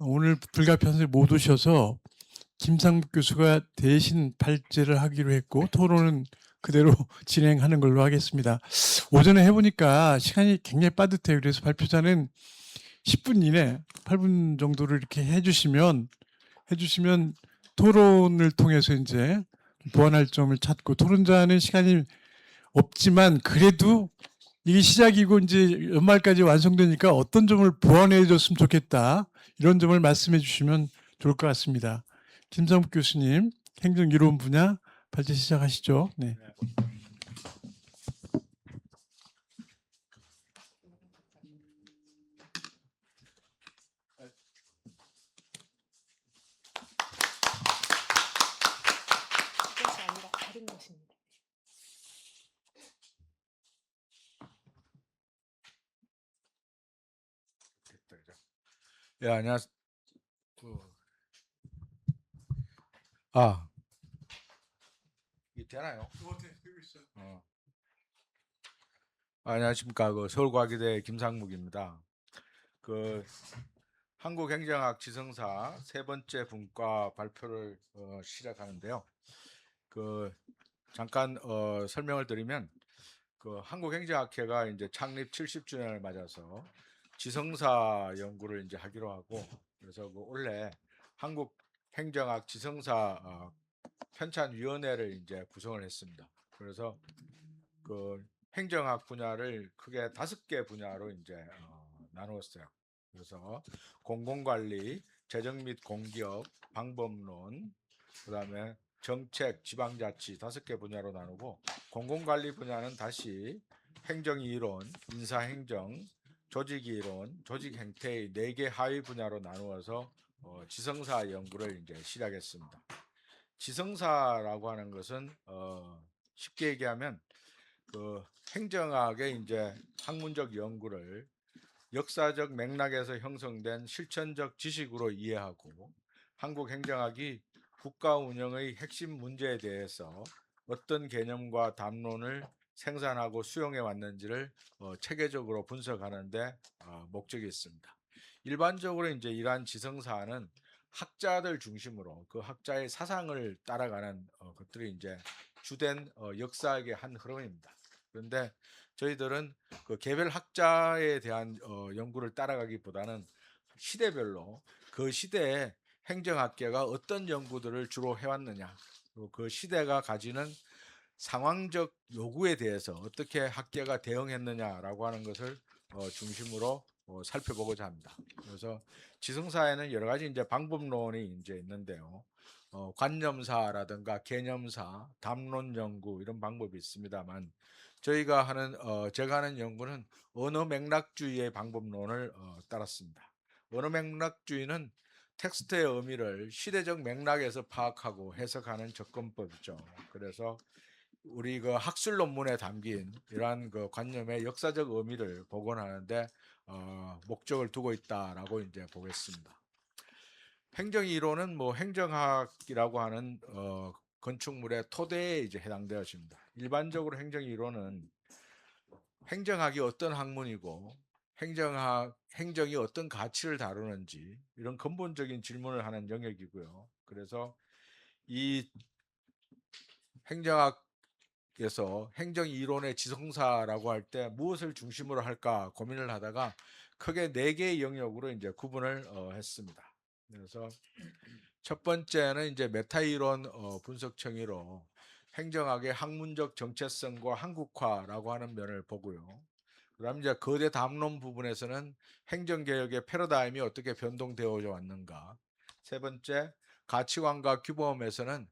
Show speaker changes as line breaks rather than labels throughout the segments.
오늘 불가피한 못 오셔서 김상북 교수가 대신 발제를 하기로 했고 토론은 그대로 진행하는 걸로 하겠습니다. 오전에 해보니까 시간이 굉장히 빠듯해요. 그래서 발표자는 10분 이내 8분 정도를 이렇게 해주시면 토론을 통해서 이제 보완할 점을 찾고, 토론자는 시간이 없지만 그래도 이게 시작이고 이제 연말까지 완성되니까 어떤 점을 보완해 줬으면 좋겠다, 이런 점을 말씀해 주시면 좋을 것 같습니다. 김상북 교수님, 행정이론 분야 발제 시작하시죠. 네.
이것이 아니라 다른 것입니다.
예, 안녕하세요. 이게 되나요? 안녕하십니까. 서울과기대 김상묵입니다. 한국행정학 지성사 세 번째 분과 발표를 시작하는데요. 잠깐 설명을 드리면, 한국행정학회가 이제 창립 70주년을 맞아서 지성사 연구를 이제 하기로 하고, 그래서 올해 한국행정학 지성사 편찬위원회를 이제 구성을 했습니다. 그래서 행정학 분야를 크게 5개 분야로 이제 나누었어요. 그래서 공공관리, 재정 및 공기업, 방법론, 그다음에 정책, 지방자치 5개 분야로 나누고, 공공관리 분야는 다시 행정이론, 인사행정, 조직이론, 조직행태의 4개 하위 분야로 나누어서 지성사 연구를 이제 시작했습니다. 지성사라고 하는 것은 쉽게 얘기하면 행정학의 이제 학문적 연구를 역사적 맥락에서 형성된 실천적 지식으로 이해하고, 한국 행정학이 국가 운영의 핵심 문제에 대해서 어떤 개념과 담론을 생산하고 수용해 왔는지를 체계적으로 분석하는 데 목적이 있습니다. 일반적으로 이제 이러한 지성사는 학자들 중심으로 그 학자의 사상을 따라가는 것들이 이제 주된 역사학의 한 흐름입니다. 그런데 저희들은 개별 학자에 대한 연구를 따라가기보다는 시대별로 그 시대에 행정학계가 어떤 연구들을 주로 해왔느냐, 그 시대가 가지는 상황적 요구에 대해서 어떻게 학계가 대응했느냐라고 하는 것을 중심으로 살펴보고자 합니다. 그래서 지성사에는 여러 가지 이제 방법론이 이제 있는데요. 관념사라든가 개념사, 담론 연구 이런 방법이 있습니다만, 제가 하는 연구는 언어 맥락주의의 방법론을 따랐습니다. 언어 맥락주의는 텍스트의 의미를 시대적 맥락에서 파악하고 해석하는 접근법이죠. 그래서 우리 학술 논문에 담긴 이러한 관념의 역사적 의미를 복원하는데 목적을 두고 있다라고 이제 보겠습니다. 행정이론은 행정학이라고 하는 건축물의 토대에 이제 해당되어집니다. 일반적으로 행정이론은 행정학이 어떤 학문이고 행정이 어떤 가치를 다루는지, 이런 근본적인 질문을 하는 영역이고요. 그래서 이 행정학에서 행정이론의 지성사라고 할 때 무엇을 중심으로 할까 고민을 하다가 크게 4개의 영역으로 이제 구분을 했습니다. 그래서 첫 번째는 이제 메타이론 분석 청이로 행정학의 학문적 정체성과 한국화라고 하는 면을 보고요. 그다음 이제 거대 담론 부분에서는 행정개혁의 패러다임이 어떻게 변동되어 왔는가. 세 번째, 가치관과 규범에서는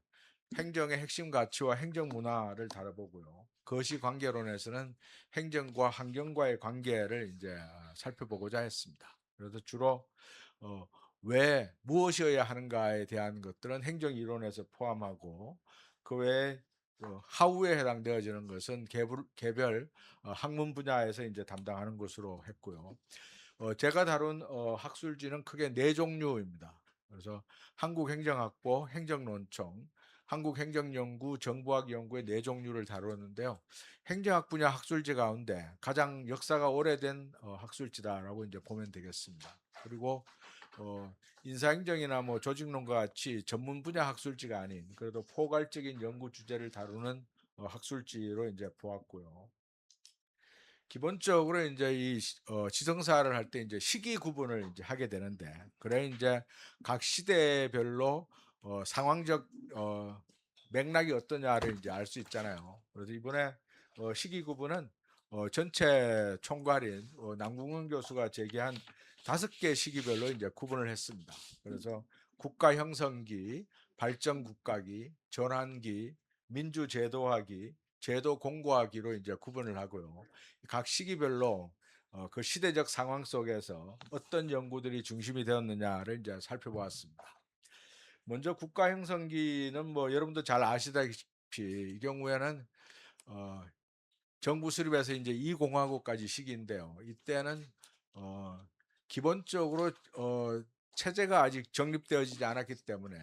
행정의 핵심 가치와 행정 문화를 다뤄보고요. 거시 관계론에서는 행정과 환경과의 관계를 이제 살펴보고자 했습니다. 그래서 주로 왜 무엇이어야 하는가에 대한 것들은 행정 이론에서 포함하고, 그 외에 하우에 해당되어지는 것은 개별 학문 분야에서 이제 담당하는 것으로 했고요. 제가 다룬 학술지는 크게 4종류입니다. 그래서 한국행정학보, 행정론청, 한국행정연구, 정부학연구의 4종류를 다루었는데요. 행정학 분야 학술지 가운데 가장 역사가 오래된 학술지다라고 이제 보면 되겠습니다. 그리고 인사행정이나 뭐 조직론과 같이 전문 분야 학술지가 아닌 그래도 포괄적인 연구 주제를 다루는 학술지로 이제 보았고요. 기본적으로 이제 이 지성사를 할 때 이제 시기 구분을 이제 하게 되는데, 그래 이제 각 시대별로 상황적 맥락이 어떠냐를 이제 알 수 있잖아요. 그래서 이번에 시기 구분은 전체 총괄인 남궁은 교수가 제기한 5개 시기별로 이제 구분을 했습니다. 그래서 국가 형성기, 발전 국가기, 전환기, 민주제도화기, 제도 공고화기로 이제 구분을 하고요. 각 시기별로 그 시대적 상황 속에서 어떤 연구들이 중심이 되었느냐를 이제 살펴보았습니다. 먼저 국가 형성기는 뭐 여러분도 잘 아시다시피 이 경우에는 정부 수립에서 이제 2공화국까지 시기인데요. 이때는 기본적으로 체제가 아직 정립되어지지 않았기 때문에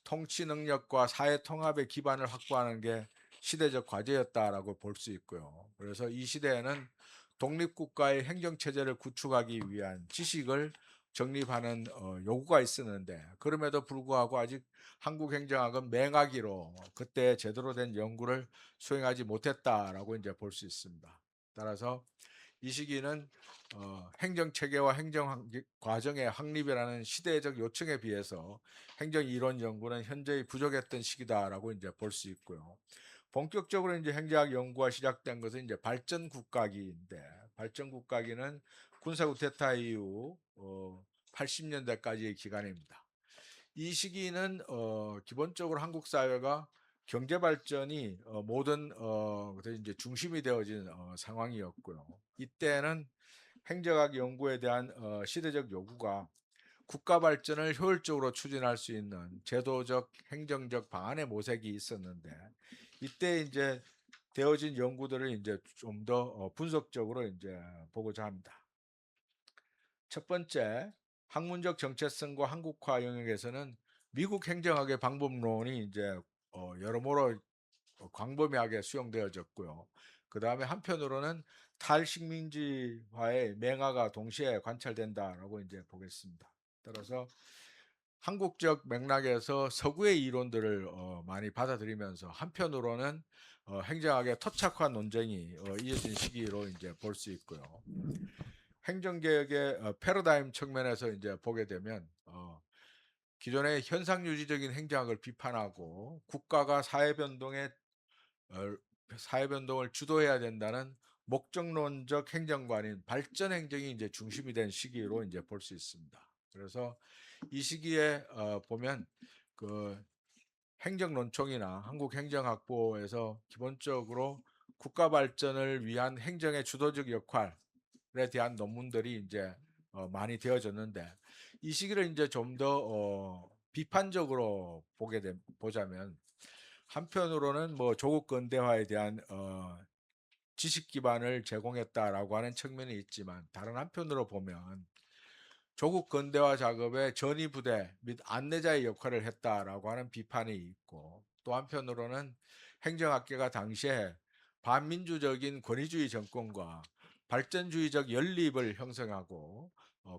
통치 능력과 사회 통합의 기반을 확보하는 게 시대적 과제였다라고 볼 수 있고요. 그래서 이 시대에는 독립국가의 행정체제를 구축하기 위한 지식을 정립하는 요구가 있었는데, 그럼에도 불구하고 아직 한국 행정학은 맹하기로 그때 제대로 된 연구를 수행하지 못했다라고 이제 볼 수 있습니다. 따라서 이 시기는 행정체계와 행정 과정의 확립이라는 시대적 요청에 비해서 행정이론 연구는 현저히 부족했던 시기다라고 이제 볼 수 있고요. 본격적으로 이제 행정학 연구가 시작된 것은 이제 발전 국가기인데, 발전 국가기는 군사 쿠데타 이후 80년대까지의 기간입니다. 이 시기는 기본적으로 한국 사회가 경제 발전이 모든 이제 중심이 되어진 상황이었고요. 이때는 행정학 연구에 대한 시대적 요구가 국가 발전을 효율적으로 추진할 수 있는 제도적, 행정적 방안의 모색이 있었는데, 이때 이제 되어진 연구들을 이제 좀 더 분석적으로 이제 보고자 합니다. 첫 번째, 학문적 정체성과 한국화 영역에서는 미국 행정학의 방법론이 이제 여러모로 광범위하게 수용되어졌고요. 그 다음에 한편으로는 탈식민지화의 맹화가 동시에 관찰된다라고 이제 보겠습니다. 따라서 한국적 맥락에서 서구의 이론들을 많이 받아들이면서 한편으로는 행정학의 토착화 논쟁이 이어진 시기로 이제 볼 수 있고요. 행정개혁의 패러다임 측면에서 이제 보게 되면 기존의 현상 유지적인 행정학을 비판하고 국가가 사회 변동을 주도해야 된다는 목적론적 행정관인 발전 행정이 이제 중심이 된 시기로 이제 볼 수 있습니다. 그래서 이 시기에 보면 그 행정론총이나 한국행정학보에서 기본적으로 국가 발전을 위한 행정의 주도적 역할에 대한 논문들이 이제 많이 되어졌는데, 이 시기를 이제 좀 더 비판적으로 보자면 한편으로는 뭐 조국 근대화에 대한 지식 기반을 제공했다라고 하는 측면이 있지만, 다른 한편으로 보면 조국 근대화 작업에 전위부대 및 안내자의 역할을 했다라고 하는 비판이 있고, 또 한편으로는 행정학계가 당시에 반민주적인 권위주의 정권과 발전주의적 연립을 형성하고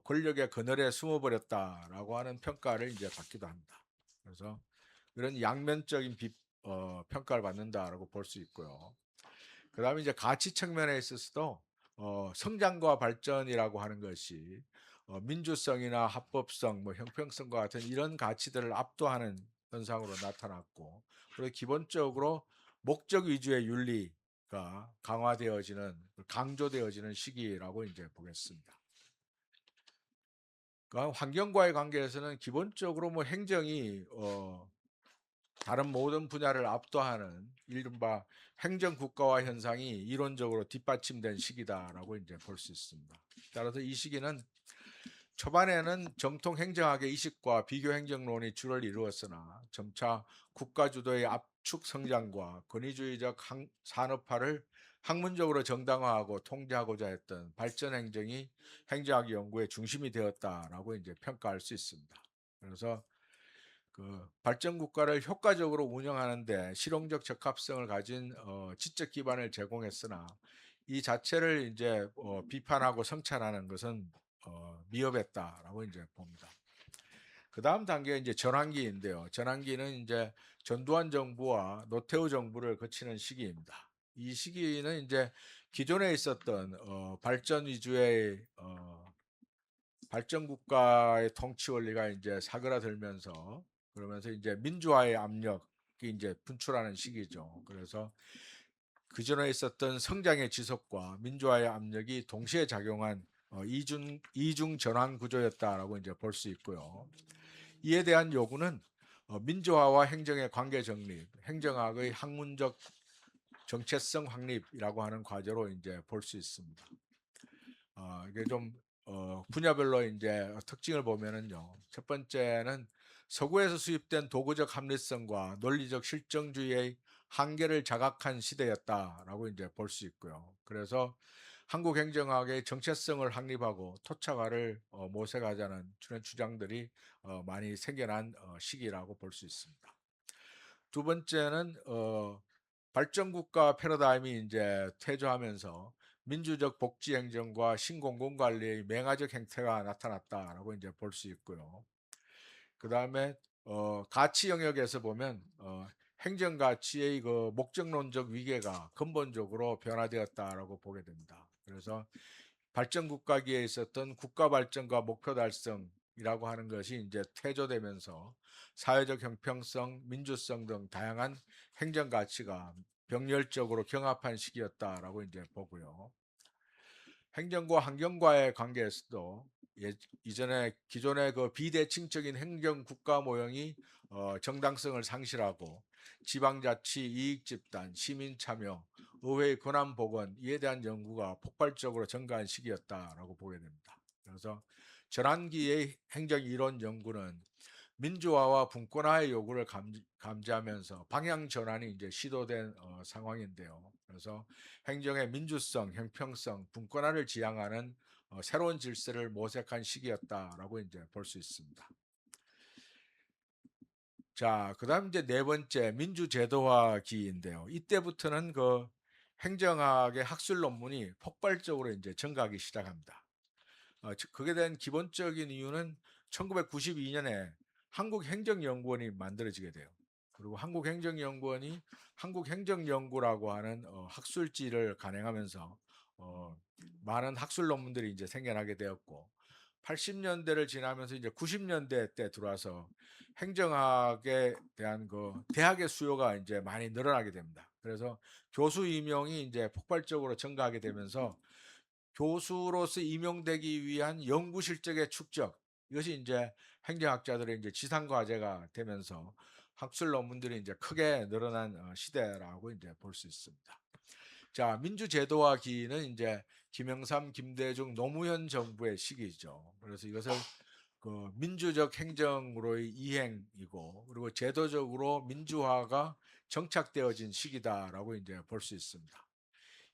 권력의 그늘에 숨어버렸다라고 하는 평가를 이제 받기도 합니다. 그래서 이런 양면적인 평가를 받는다라고 볼 수 있고요. 그 다음에 이제 가치 측면에 있어서도 성장과 발전이라고 하는 것이 민주성이나 합법성, 뭐 형평성과 같은 이런 가치들을 압도하는 현상으로 나타났고, 그리고 기본적으로 목적 위주의 윤리가 강조되어지는 시기라고 이제 보겠습니다. 그러니까 환경과의 관계에서는 기본적으로 뭐 행정이 다른 모든 분야를 압도하는 이른바 행정국가화 현상이 이론적으로 뒷받침된 시기다라고 이제 볼 수 있습니다. 따라서 이 시기는 초반에는 정통 행정학의 이식과 비교 행정론이 주를 이루었으나 점차 국가 주도의 압축 성장과 권위주의적 산업화를 학문적으로 정당화하고 통제하고자 했던 발전 행정이 행정학 연구의 중심이 되었다라고 이제 평가할 수 있습니다. 그래서 그 발전 국가를 효과적으로 운영하는데 실용적 적합성을 가진 지적 기반을 제공했으나 이 자체를 이제 비판하고 성찰하는 것은 미흡했다라고 이제 봅니다. 그다음 단계가 이제 전환기인데요. 전환기는 이제 전두환 정부와 노태우 정부를 거치는 시기입니다. 이 시기는 이제 기존에 있었던 발전 위주의 발전 국가의 통치 원리가 이제 사그라들면서 그러면서 이제 민주화의 압력이 이제 분출하는 시기죠. 그래서 그전에 있었던 성장의 지속과 민주화의 압력이 동시에 작용한 이중 전환 구조였다라고 이제 볼 수 있고요. 이에 대한 요구는 민주화와 행정의 관계 정립, 행정학의 학문적 정체성 확립이라고 하는 과제로 이제 볼 수 있습니다. 이게 좀 분야별로 이제 특징을 보면은요. 첫 번째는 서구에서 수입된 도구적 합리성과 논리적 실정주의의 한계를 자각한 시대였다라고 이제 볼 수 있고요. 그래서 한국 행정학의 정체성을 확립하고 토착화를 모색하자는 그런 주장들이 많이 생겨난 시기라고 볼 수 있습니다. 두 번째는 발전국가 패러다임이 이제 퇴조하면서 민주적 복지 행정과 신공공관리의 맹아적 행태가 나타났다라고 이제 볼 수 있고요. 그 다음에 가치 영역에서 보면 행정 가치의 그 목적론적 위계가 근본적으로 변화되었다라고 보게 됩니다. 그래서 발전 국가기에 있었던 국가 발전과 목표 달성이라고 하는 것이 이제 퇴조되면서 사회적 형평성, 민주성 등 다양한 행정 가치가 병렬적으로 경합한 시기였다라고 이제 보고요. 행정과 환경과의 관계에서도 이전에 기존의 그 비대칭적인 행정 국가 모형이 정당성을 상실하고 지방자치, 이익집단, 시민 참여, 의회의 권한 복원 이에 대한 연구가 폭발적으로 증가한 시기였다라고 보게 됩니다. 그래서 전환기의 행정 이론 연구는 민주화와 분권화의 요구를 감지하면서 방향 전환이 이제 시도된 상황인데요. 그래서 행정의 민주성, 형평성, 분권화를 지향하는 새로운 질서를 모색한 시기였다라고 이제 볼 수 있습니다. 자, 그다음 이제 네 번째 민주제도화기인데요. 이때부터는 그 행정학의 학술 논문이 폭발적으로 이제 증가하기 시작합니다. 그게 된 기본적인 이유는 1992년에 한국행정연구원이 만들어지게 돼요. 그리고 한국행정연구원이 한국행정연구라고 하는 학술지를 간행하면서 많은 학술 논문들이 이제 생겨나게 되었고 80년대를 지나면서 이제 90년대 때 들어와서 행정학에 대한 그 대학의 수요가 이제 많이 늘어나게 됩니다. 그래서 교수 임용이 이제 폭발적으로 증가하게 되면서 교수로서 임용되기 위한 연구 실적의 축적 이것이 이제 행정학자들의 이제 지상 과제가 되면서 학술 논문들이 이제 크게 늘어난 시대라고 이제 볼 수 있습니다. 자, 민주제도화기는 이제 김영삼, 김대중, 노무현 정부의 시기죠. 그래서 이것을 그 민주적 행정으로의 이행이고 그리고 제도적으로 민주화가 정착되어진 시기다라고 이제 볼 수 있습니다.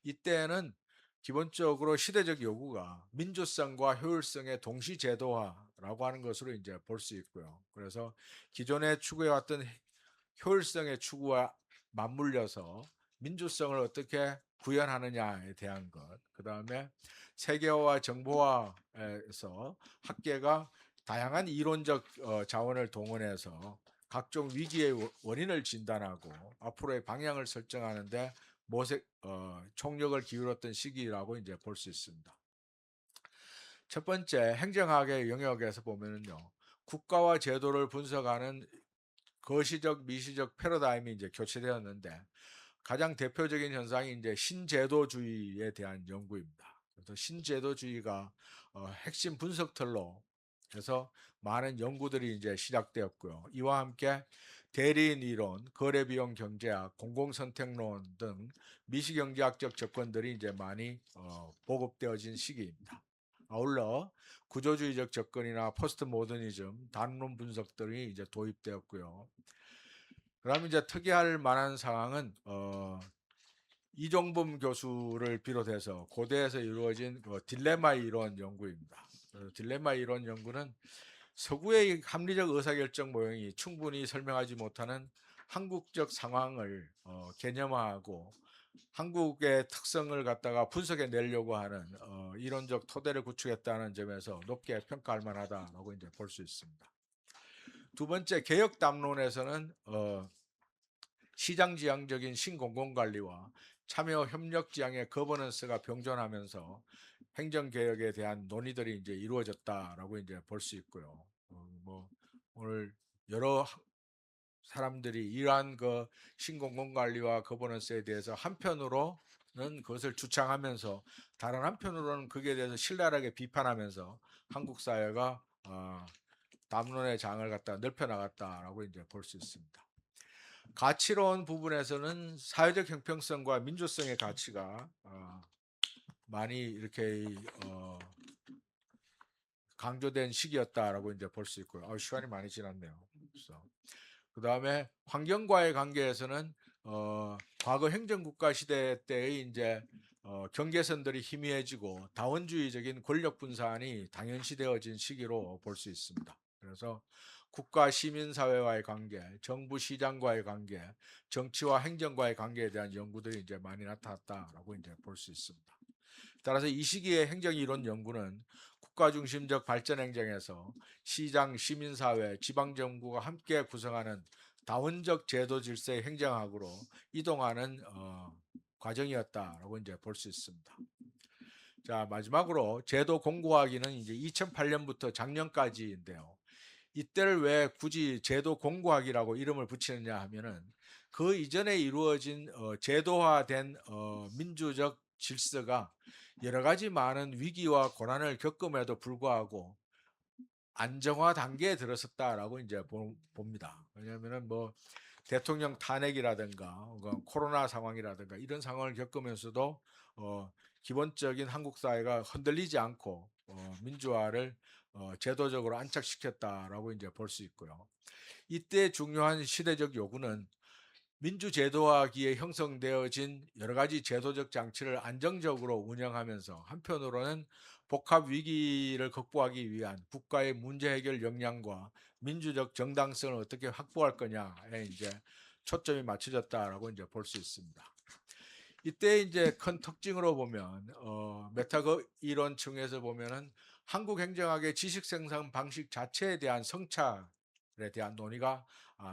이때는 기본적으로 시대적 요구가 민주성과 효율성의 동시 제도화라고 하는 것으로 이제 볼 수 있고요. 그래서 기존에 추구해왔던 효율성의 추구와 맞물려서 민주성을 어떻게 구현하느냐에 대한 것, 그 다음에 세계화와 정보화에서 학계가 다양한 이론적 자원을 동원해서 각종 위기의 원인을 진단하고 앞으로의 방향을 설정하는데 총력을 기울였던 시기라고 이제 볼 수 있습니다. 첫 번째 행정학의 영역에서 보면은요, 국가와 제도를 분석하는 거시적, 미시적 패러다임이 이제 교체되었는데 가장 대표적인 현상이 이제 신제도주의에 대한 연구입니다. 그래서 신제도주의가 핵심 분석틀로 해서 많은 연구들이 이제 시작되었고요. 이와 함께 대리인 이론, 거래비용 경제학, 공공선택론 등 미시경제학적 접근들이 이제 많이 보급되어진 시기입니다. 아울러 구조주의적 접근이나 포스트 모더니즘, 단론 분석들이 이제 도입되었고요. 그다음에 이제 특이할 만한 상황은 이종범 교수를 비롯해서 고대에서 이루어진 그 딜레마 이론 연구입니다. 딜레마 이론 연구는 서구의 합리적 의사결정 모형이 충분히 설명하지 못하는 한국적 상황을 개념화하고 한국의 특성을 갖다가 분석해 내려고 하는 이론적 토대를 구축했다는 점에서 높게 평가할 만하다라고 이제 볼 수 있습니다. 두 번째 개혁 담론에서는 시장 지향적인 신공공관리와 참여 협력 지향의 거버넌스가 병존하면서 행정 개혁에 대한 논의들이 이제 이루어졌다라고 이제 볼 수 있고요. 뭐 오늘 여러 사람들이 이러한 그 신공공관리와 거버넌스에 대해서 한편으로는 그것을 주창하면서 다른 한편으로는 거기에 대해서 신랄하게 비판하면서 한국 사회가 담론의 장을 갖다 넓혀 나갔다라고 이제 볼 수 있습니다. 가치로운 부분에서는 사회적 형평성과 민주성의 가치가 많이 이렇게 강조된 시기였다라고 이제 볼 수 있고요. 시간이 많이 지났네요. 그래서 그 다음에 환경과의 관계에서는 과거 행정국가 시대 때의 이제 경계선들이 희미해지고 다원주의적인 권력 분산이 당연시되어진 시기로 볼 수 있습니다. 그래서 국가 시민사회와의 관계, 정부 시장과의 관계, 정치와 행정과의 관계에 대한 연구들이 이제 많이 나타났다라고 이제 볼 수 있습니다. 따라서 이 시기의 행정이론 연구는 국가 중심적 발전 행정에서 시장, 시민사회, 지방정부가 함께 구성하는 다원적 제도 질서의 행정학으로 이동하는 과정이었다라고 이제 볼 수 있습니다. 자, 마지막으로 제도 공고하기는 이제 2008년부터 작년까지인데요. 이때를 왜 굳이 제도 공고학이라고 이름을 붙이느냐 하면은 그 이전에 이루어진 제도화된 민주적 질서가 여러 가지 많은 위기와 고난을 겪음에도 불구하고 안정화 단계에 들어섰다라고 이제 봅니다. 왜냐하면은 뭐 대통령 탄핵이라든가 코로나 상황이라든가 이런 상황을 겪으면서도 기본적인 한국 사회가 흔들리지 않고 민주화를 제도적으로 안착시켰다라고 이제 볼 수 있고요. 이때 중요한 시대적 요구는 민주제도화기에 형성되어진 여러 가지 제도적 장치를 안정적으로 운영하면서 한편으로는 복합 위기를 극복하기 위한 국가의 문제 해결 역량과 민주적 정당성을 어떻게 확보할 거냐에 이제 초점이 맞춰졌다라고 이제 볼 수 있습니다. 이때 이제 큰 특징으로 보면 메타그 이론층에서 보면은 한국 행정학의 지식 생산 방식 자체에 대한 성찰에 대한 논의가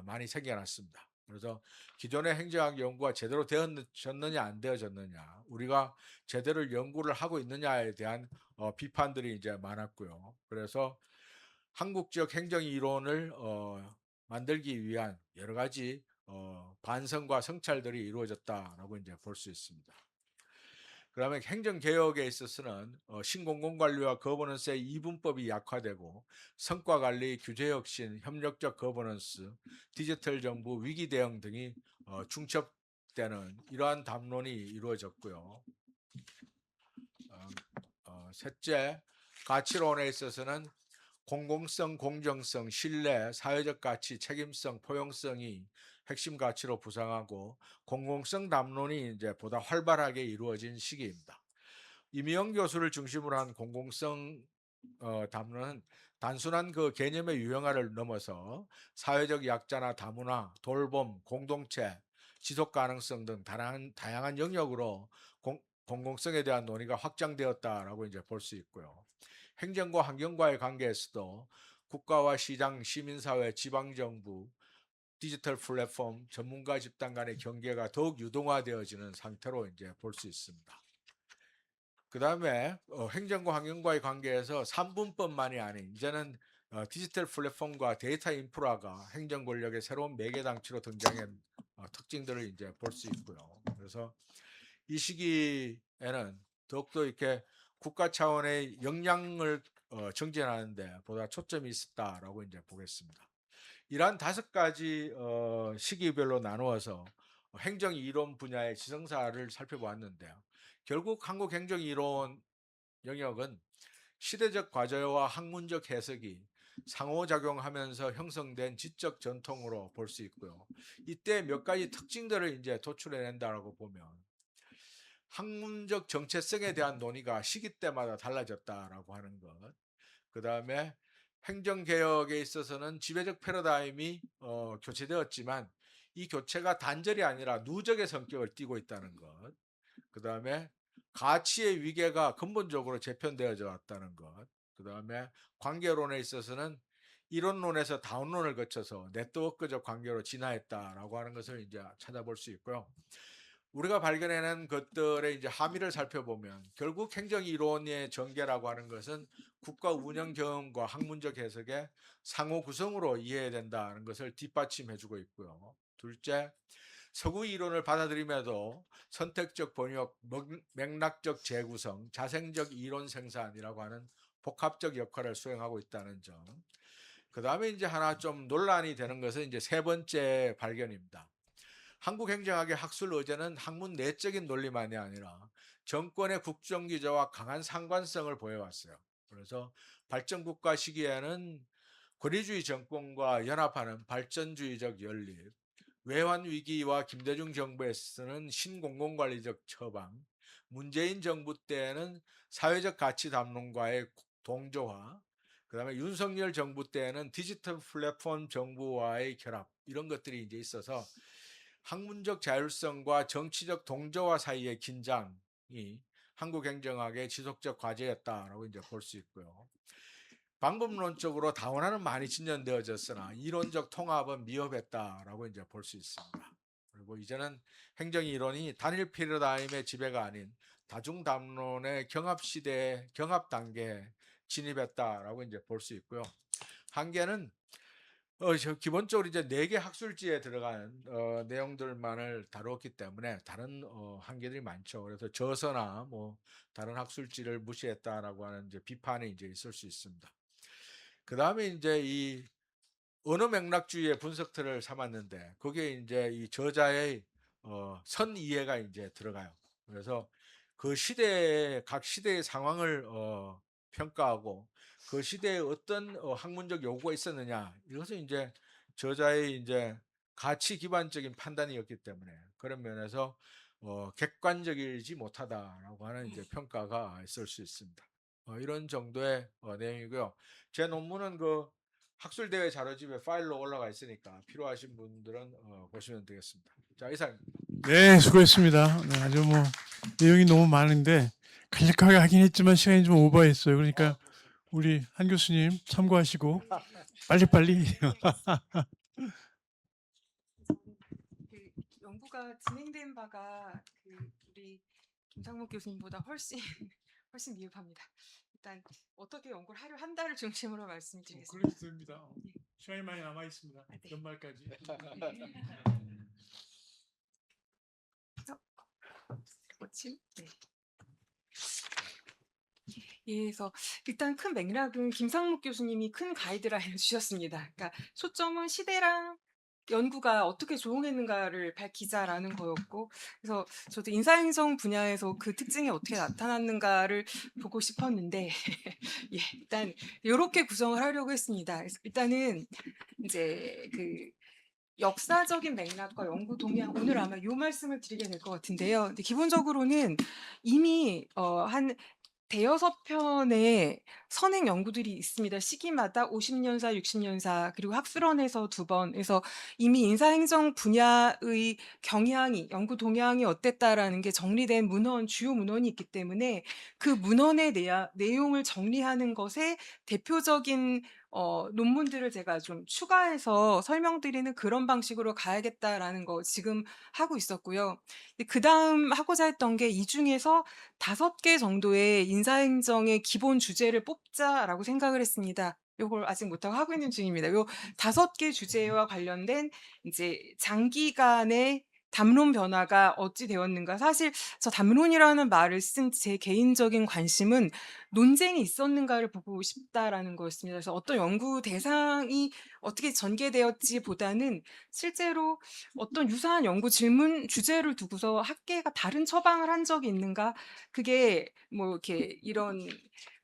많이 생겨났습니다. 그래서 기존의 행정학 연구가 제대로 되어졌느냐 안 되어졌느냐, 우리가 제대로 연구를 하고 있느냐에 대한 비판들이 이제 많았고요. 그래서 한국적 행정 이론을 만들기 위한 여러 가지 반성과 성찰들이 이루어졌다라고 이제 볼 수 있습니다. 그다음에 행정 개혁에 있어서는 신공공관리와 거버넌스의 이분법이 약화되고 성과 관리, 규제 혁신, 협력적 거버넌스, 디지털 정부, 위기 대응 등이 중첩되는 이러한 담론이 이루어졌고요. 셋째, 가치론에 있어서는 공공성, 공정성, 신뢰, 사회적 가치, 책임성, 포용성이 핵심 가치로 부상하고 공공성 담론이 이제 보다 활발하게 이루어진 시기입니다. 이미영 교수를 중심으로 한 공공성 담론은 단순한 그 개념의 유형화를 넘어서 사회적 약자나 다문화, 돌봄, 공동체, 지속 가능성 등 다양한 영역으로 공공성에 대한 논의가 확장되었다라고 이제 볼 수 있고요. 행정과 환경과의 관계에서도 국가와 시장, 시민사회, 지방정부, 디지털 플랫폼, 전문가 집단 간의 경계가 더욱 유동화되어지는 상태로 이제 볼 수 있습니다. 그 다음에 행정과 환경과의 관계에서 3분법만이 아닌 이제는 디지털 플랫폼과 데이터 인프라가 행정 권력의 새로운 매개 장치로 등장한 특징들을 이제 볼 수 있고요. 그래서 이 시기에는 더욱더 이렇게 국가 차원의 역량을 정진하는데 보다 초점이 있었다라고 이제 보겠습니다. 이러한 5가지 시기별로 나누어서 행정 이론 분야의 지성사를 살펴보았는데요. 결국 한국 행정 이론 영역은 시대적 과제와 학문적 해석이 상호작용하면서 형성된 지적 전통으로 볼 수 있고요. 이때 몇 가지 특징들을 이제 도출해낸다라고 보면 학문적 정체성에 대한 논의가 시기 때마다 달라졌다라고 하는 것. 그 다음에 행정개혁에 있어서는 지배적 패러다임이 교체되었지만 이 교체가 단절이 아니라 누적의 성격을 띠고 있다는 것. 그 다음에 가치의 위계가 근본적으로 재편되어져 왔다는 것. 그 다음에 관계론에 있어서는 이론론에서 다운론을 거쳐서 네트워크적 관계로 진화했다라고 하는 것을 이제 찾아볼 수 있고요. 우리가 발견해낸 것들의 이제 함의를 살펴보면 결국 행정 이론의 전개라고 하는 것은 국가 운영 경험과 학문적 해석의 상호 구성으로 이해해야 된다는 것을 뒷받침해주고 있고요. 둘째, 서구 이론을 받아들임에도 선택적 번역, 맥락적 재구성, 자생적 이론 생산이라고 하는 복합적 역할을 수행하고 있다는 점. 그 다음에 이제 하나 좀 논란이 되는 것은 이제 세 번째 발견입니다. 한국행정학의 학술 의제는 학문 내적인 논리만이 아니라 정권의 국정기조와 강한 상관성을 보여왔어요. 그래서 발전국가 시기에는 권위주의 정권과 연합하는 발전주의적 연립, 외환위기와 김대중 정부에 쓰는 신공공관리적 처방, 문재인 정부 때에는 사회적 가치 담론과의 동조화, 그 다음에 윤석열 정부 때에는 디지털 플랫폼 정부와의 결합, 이런 것들이 이제 있어서 학문적 자율성과 정치적 동조화 사이의 긴장이 한국 행정학의 지속적 과제였다라고 이제 볼 수 있고요. 방법론적으로 다원화는 많이 진전되어졌으나 이론적 통합은 미흡했다라고 이제 볼 수 있습니다. 그리고 이제는 행정 이론이 단일 패러다임의 지배가 아닌 다중 담론의 경합 시대, 경합 단계에 진입했다라고 이제 볼 수 있고요. 한계는 기본적으로 이제 4개 학술지에 들어간 내용들만을 다루었기 때문에 다른 한계들이 많죠. 그래서 저서나 뭐 다른 학술지를 무시했다라고 하는 이제 비판이 이제 있을 수 있습니다. 그 다음에 이제 이 언어 맥락주의의 분석틀을 삼았는데 거기에 이제 이 저자의 선 이해가 이제 들어가요. 그래서 그 시대의 각 시대의 상황을 평가하고 그 시대에 어떤 학문적 요구가 있었느냐, 이것은 이제 저자의 이제 가치 기반적인 판단이었기 때문에 그런 면에서 객관적이지 못하다라고 하는 이제 평가가 있을 수 있습니다. 이런 정도의 내용이고요. 제 논문은 그 학술대회 자료집에 파일로 올라가 있으니까 필요하신 분들은 보시면 되겠습니다. 자, 이상입니다.
네, 수고했습니다. 네, 아주 뭐 내용이 너무 많은데 간략하게 하긴 했지만 시간이 좀 오버했어요. 그러니까 우리 한 교수님 참고하시고 빨리빨리.
그 연구가 진행된 바가 우리 김상목 교수님보다 훨씬 훨씬 미흡합니다. 일단 어떻게 연구를 하려 한다를 중심으로 말씀드리겠습니다.
그래도 됩니다. 시간이 많이 남아 있습니다.
네.
연말까지.
거침? 네. 예, 그래서 일단 큰 맥락은 김상목 교수님이 큰 가이드라인을 주셨습니다. 그러니까 초점은 시대랑 연구가 어떻게 조응했는가를 밝히자라는 거였고, 그래서 저도 인사행정 분야에서 그 특징이 어떻게 나타났는가를 보고 싶었는데, 예, 일단 이렇게 구성을 하려고 했습니다. 그래서 일단은 이제 그 역사적인 맥락과 연구 동향, 오늘 아마 이 말씀을 드리게 될 것 같은데요. 근데 기본적으로는 이미 한 대여섯 편의 선행 연구들이 있습니다. 시기마다 50년사, 60년사, 그리고 학술원에서 2번. 그래서 이미 인사행정 분야의 경향이, 연구 동향이 어땠다라는 게 정리된 문헌, 주요 문헌이 있기 때문에 그 문헌의 내용을 정리하는 것에 대표적인 논문들을 제가 좀 추가해서 설명드리는 그런 방식으로 가야겠다라는 거 지금 하고 있었고요. 그 다음 하고자 했던 게 이 중에서 5개 정도의 인사행정의 기본 주제를 뽑자라고 생각을 했습니다. 요걸 아직 못하고 하고 있는 중입니다. 요 5개 주제와 관련된 이제 장기간의 담론 변화가 어찌 되었는가. 사실 저 담론이라는 말을 쓴 제 개인적인 관심은 논쟁이 있었는가를 보고 싶다라는 거였습니다. 그래서 어떤 연구 대상이 어떻게 전개되었지보다는 실제로 어떤 유사한 연구 질문 주제를 두고서 학계가 다른 처방을 한 적이 있는가? 그게 뭐 이렇게 이런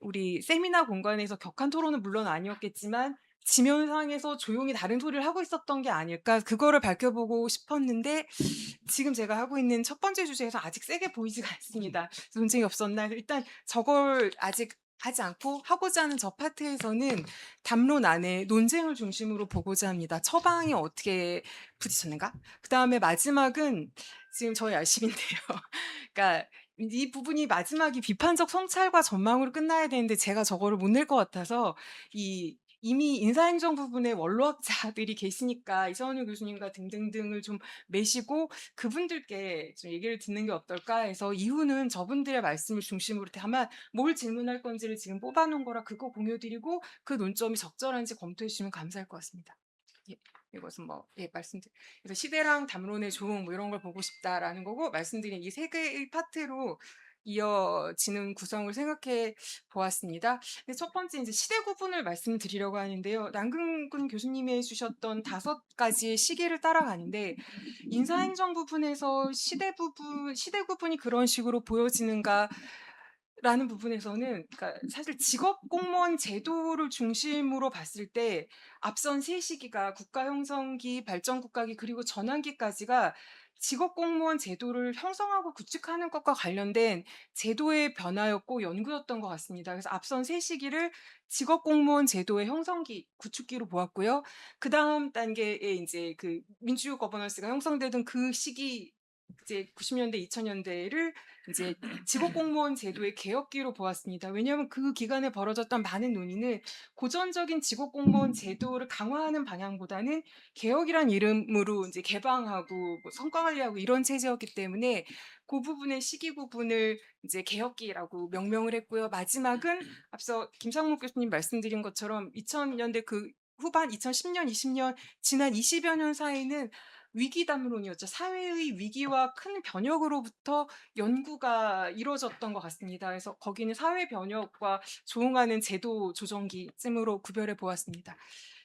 우리 세미나 공간에서 격한 토론은 물론 아니었겠지만 지면상에서 조용히 다른 소리를 하고 있었던 게 아닐까? 그거를 밝혀보고 싶었는데 지금 제가 하고 있는 첫 번째 주제에서 아직 세게 보이지가 않습니다. 논쟁이 없었나? 일단 저걸 아직 하지 않고 하고자 하는 저 파트에서는 담론 안에 논쟁을 중심으로 보고자 합니다. 처방이 어떻게 부딪혔는가? 그 다음에 마지막은 지금 저희 RCB인데요. 그러니까 이 부분이 마지막이 비판적 성찰과 전망으로 끝나야 되는데 제가 저거를 못 낼 것 같아서 이 이미 인사행정 부분에 원로학자들이 계시니까 이선우 교수님과 등등등을 좀 메시고 그분들께 좀 얘기를 듣는 게 어떨까 해서 이후는 저분들의 말씀을 중심으로 다만 뭘 질문할 건지를 지금 뽑아 놓은 거라 그거 공유 드리고 그 논점이 적절한지 검토해 주시면 감사할 것 같습니다. 예. 이것은 말씀드린 그래서 시대랑 담론의 조응 뭐 이런 걸 보고 싶다라는 거고 말씀드린 이 세 개의 파트로 이어지는 구성을 생각해 보았습니다. 근데 첫 번째 이제 시대 구분을 말씀드리려고 하는데요. 남근근 교수님이 해주셨던 5가지의 시기를 따라가는데 인사행정 부분에서 시대 구분이 그런 식으로 보여지는가 라는 부분에서는 그러니까 사실 직업 공무원 제도를 중심으로 봤을 때 앞선 세 시기가 국가 형성기, 발전 국가기 그리고 전환기까지가 직업 공무원 제도를 형성하고 구축하는 것과 관련된 제도의 변화였고 연구였던 것 같습니다. 그래서 앞선 세 시기를 직업 공무원 제도의 형성기, 구축기로 보았고요. 그 다음 단계에 이제 그 민주 거버넌스가 형성되던 그 시기 이제 90년대, 2000년대를 이제 직업 공무원 제도의 개혁기로 보았습니다. 왜냐하면 그 기간에 벌어졌던 많은 논의는 고전적인 직업 공무원 제도를 강화하는 방향보다는 개혁이란 이름으로 이제 개방하고 뭐 성과 관리하고 이런 체제였기 때문에 그 부분의 시기 구분을 이제 개혁기라고 명명을 했고요. 마지막은 앞서 김상목 교수님 말씀드린 것처럼 2000년대 그 후반 2010년, 20년 지난 20여 년 사이는 위기 담론이었죠. 사회의 위기와 큰 변혁으로부터 연구가 이루어졌던 것 같습니다. 그래서 거기는 사회 변혁과 조응하는 제도 조정기쯤으로 구별해 보았습니다.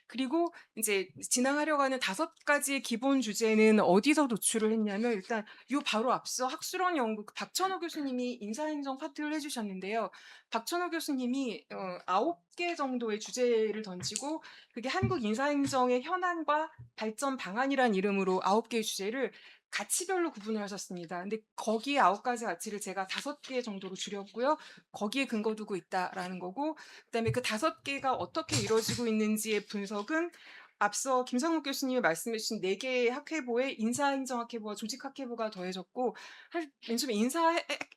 그리고 이제 진행하려고 하는 5가지의 기본 주제는 어디서 도출을 했냐면 일단 요 바로 앞서 학술원 연구 박천호 교수님이 인사행정 파트를 해주셨는데요. 박천호 교수님이 9개 정도의 주제를 던지고 그게 한국 인사행정의 현안과 발전 방안이란 이름으로 9개의 주제를 가치별로 구분을 하셨습니다. 근데 거기에 9가지 가치를 제가 5개 정도로 줄였고요. 거기에 근거 두고 있다라는 거고 그다음에 그 5개가 어떻게 이루어지고 있는지의 분석은 앞서 김상욱 교수님이 말씀해 주신 4개의 학회부에 인사행정학회부와 조직학회부가 더해졌고 맨 처음에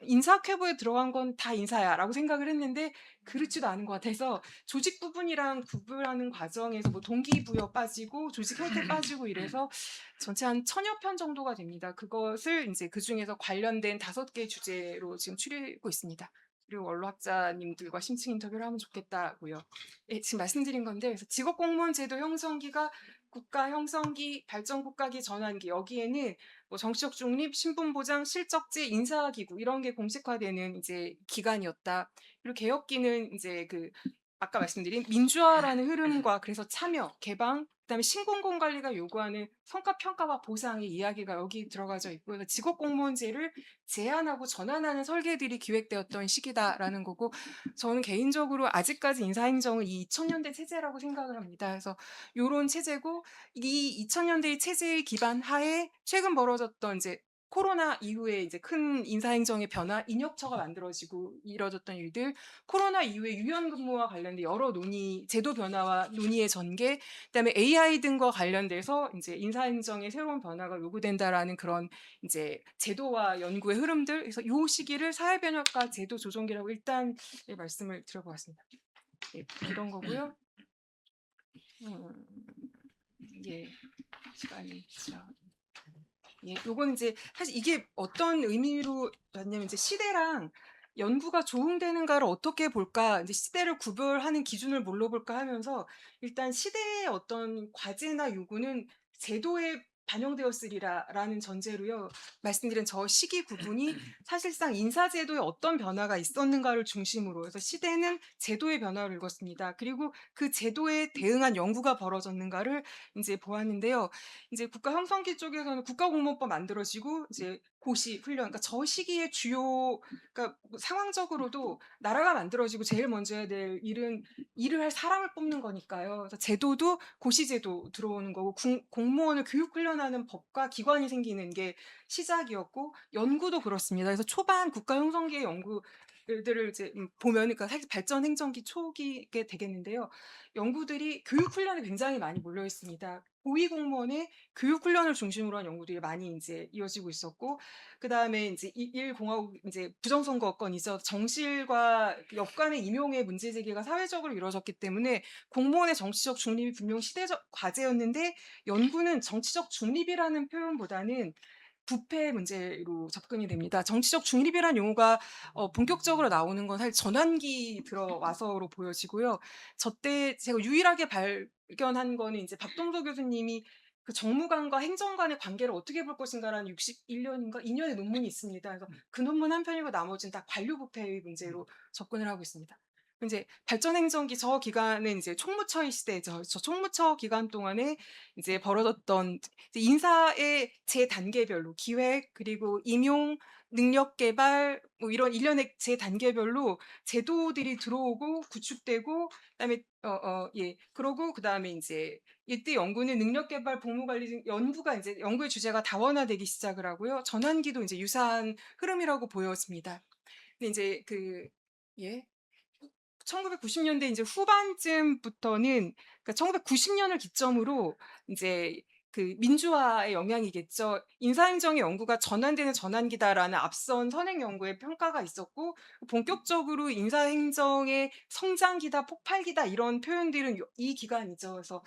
인사학회부에 들어간 건 다 인사야라고 생각을 했는데 그렇지도 않은 것 같아서 조직 부분이랑 구분하는 과정에서 뭐 동기부여 빠지고 조직 형태 빠지고 이래서 전체 한 1000여 편 정도가 됩니다. 그것을 이제 그중에서 관련된 5개 주제로 지금 추리고 있습니다. 그리고 원로학자님들과 심층 인터뷰를 하면 좋겠다고요. 예, 지금 말씀드린 건데 그래서 직업공무원 제도 형성기가 국가 형성기, 발전국가기, 전환기 여기에는 뭐 정치적 중립, 신분보장, 실적제, 인사기구 이런 게 공식화되는 이제 기간이었다. 그리고 개혁기는 이제 그 아까 말씀드린 민주화라는 흐름과 그래서 참여, 개방, 그다음에 신공공 관리가 요구하는 성과 평가와 보상의 이야기가 여기 들어가져 있고 그래서 직업 공무원제를 제한하고 전환하는 설계들이 기획되었던 시기다라는 거고 저는 개인적으로 아직까지 인사행정은 이 2000년대 체제라고 생각을 합니다. 그래서 요런 체제고 이 2000년대의 체제의 기반 하에 최근 벌어졌던 이제 코로나 이후에 이제 큰 인사행정의 변화, 인혁처가 만들어지고 이뤄졌던 일들, 코로나 이후에 유연근무와 관련된 여러 논의, 제도 변화와 논의의 전개, 그다음에 AI 등과 관련돼서 이제 인사행정의 새로운 변화가 요구된다라는 그런 이제 제도와 연구의 흐름들, 그래서 요 시기를 사회변혁과 제도 조정기라고 일단 말씀을 드려보았습니다. 예, 이런 거고요. 예, 시간이 지나. 예, 요건 이제 사실 이게 어떤 의미로 봤냐면 이제 시대랑 연구가 조응되는가를 어떻게 볼까, 이제 시대를 구별하는 기준을 뭘로 볼까 하면서 일단 시대의 어떤 과제나 요구는 제도에 반영되었으리라라는 전제로요. 말씀드린 저 시기 구분이 사실상 인사제도에 어떤 변화가 있었는가를 중심으로 해서 시대는 제도의 변화를 읽었습니다. 그리고 그 제도에 대응한 연구가 벌어졌는가를 이제 보았는데요. 이제 국가 형성기 쪽에서는 국가공무원법 만들어지고 이제 고시 훈련, 그러니까 저 시기에 주요, 그러니까 뭐 상황적으로도 나라가 만들어지고 제일 먼저 해야 될 일은 일을 할 사람을 뽑는 거니까요. 그래서 제도도 고시제도 들어오는 거고 공무원을 교육 훈련하는 법과 기관이 생기는 게 시작이었고 연구도 그렇습니다. 그래서 초반 국가 형성기의 연구 일들을 이제 보면 그러니까 사실 발전 행정기 초기에 되겠는데요. 연구들이 교육 훈련에 굉장히 많이 몰려 있습니다. 고위 공무원의 교육 훈련을 중심으로 한 연구들이 많이 인제 이어지고 있었고 그다음에 인제 일 공화국 인제 부정선거권이죠. 정실과 그 역관의 임용의 문제 제기가 사회적으로 이루어졌기 때문에 공무원의 정치적 중립이 분명 시대적 과제였는데 연구는 정치적 중립이라는 표현보다는 부패 문제로 접근이 됩니다. 정치적 중립이라는 용어가 본격적으로 나오는 건 사실 전환기 들어와서로 보여지고요. 저때 제가 유일하게 발견한 거는 인제 박동서 교수님이 그 정무관과 행정관의 관계를 어떻게 볼 것인가라는 61년인가 2 년의 논문이 있습니다. 그래서 그 논문 한 편이고 나머지는 다 관료 부패의 문제로 접근을 하고 있습니다. 인제 발전 행정기 저 기간은 인제 총무처의 시대죠. 저 총무처 기간 동안에 이제 벌어졌던 이제 인사의 제 단계별로 기획 그리고 임용, 능력 개발 뭐 이런 일련의 제 단계별로 제도들이 들어오고 구축되고 그다음에 예. 그러고 그다음에 인제 이때 연구는 능력 개발, 복무 관리 등 연구가 인제 연구의 주제가 다원화되기 시작을 하고요. 전환기도 인제 유사한 흐름이라고 보여집니다. 근데 인제 예. 1990 년대 인제 후반쯤부터는 그러니까 1990 년을 기점으로 인제 그 민주화의 영향이겠죠. '인사행정의 연구가 전환되는 전환기다.'라는 앞선 선행 연구의 평가가 있었고 본격적으로 '인사행정의 성장기다. 폭발기다.' 이런 표현들은 이 기간이죠. 그래서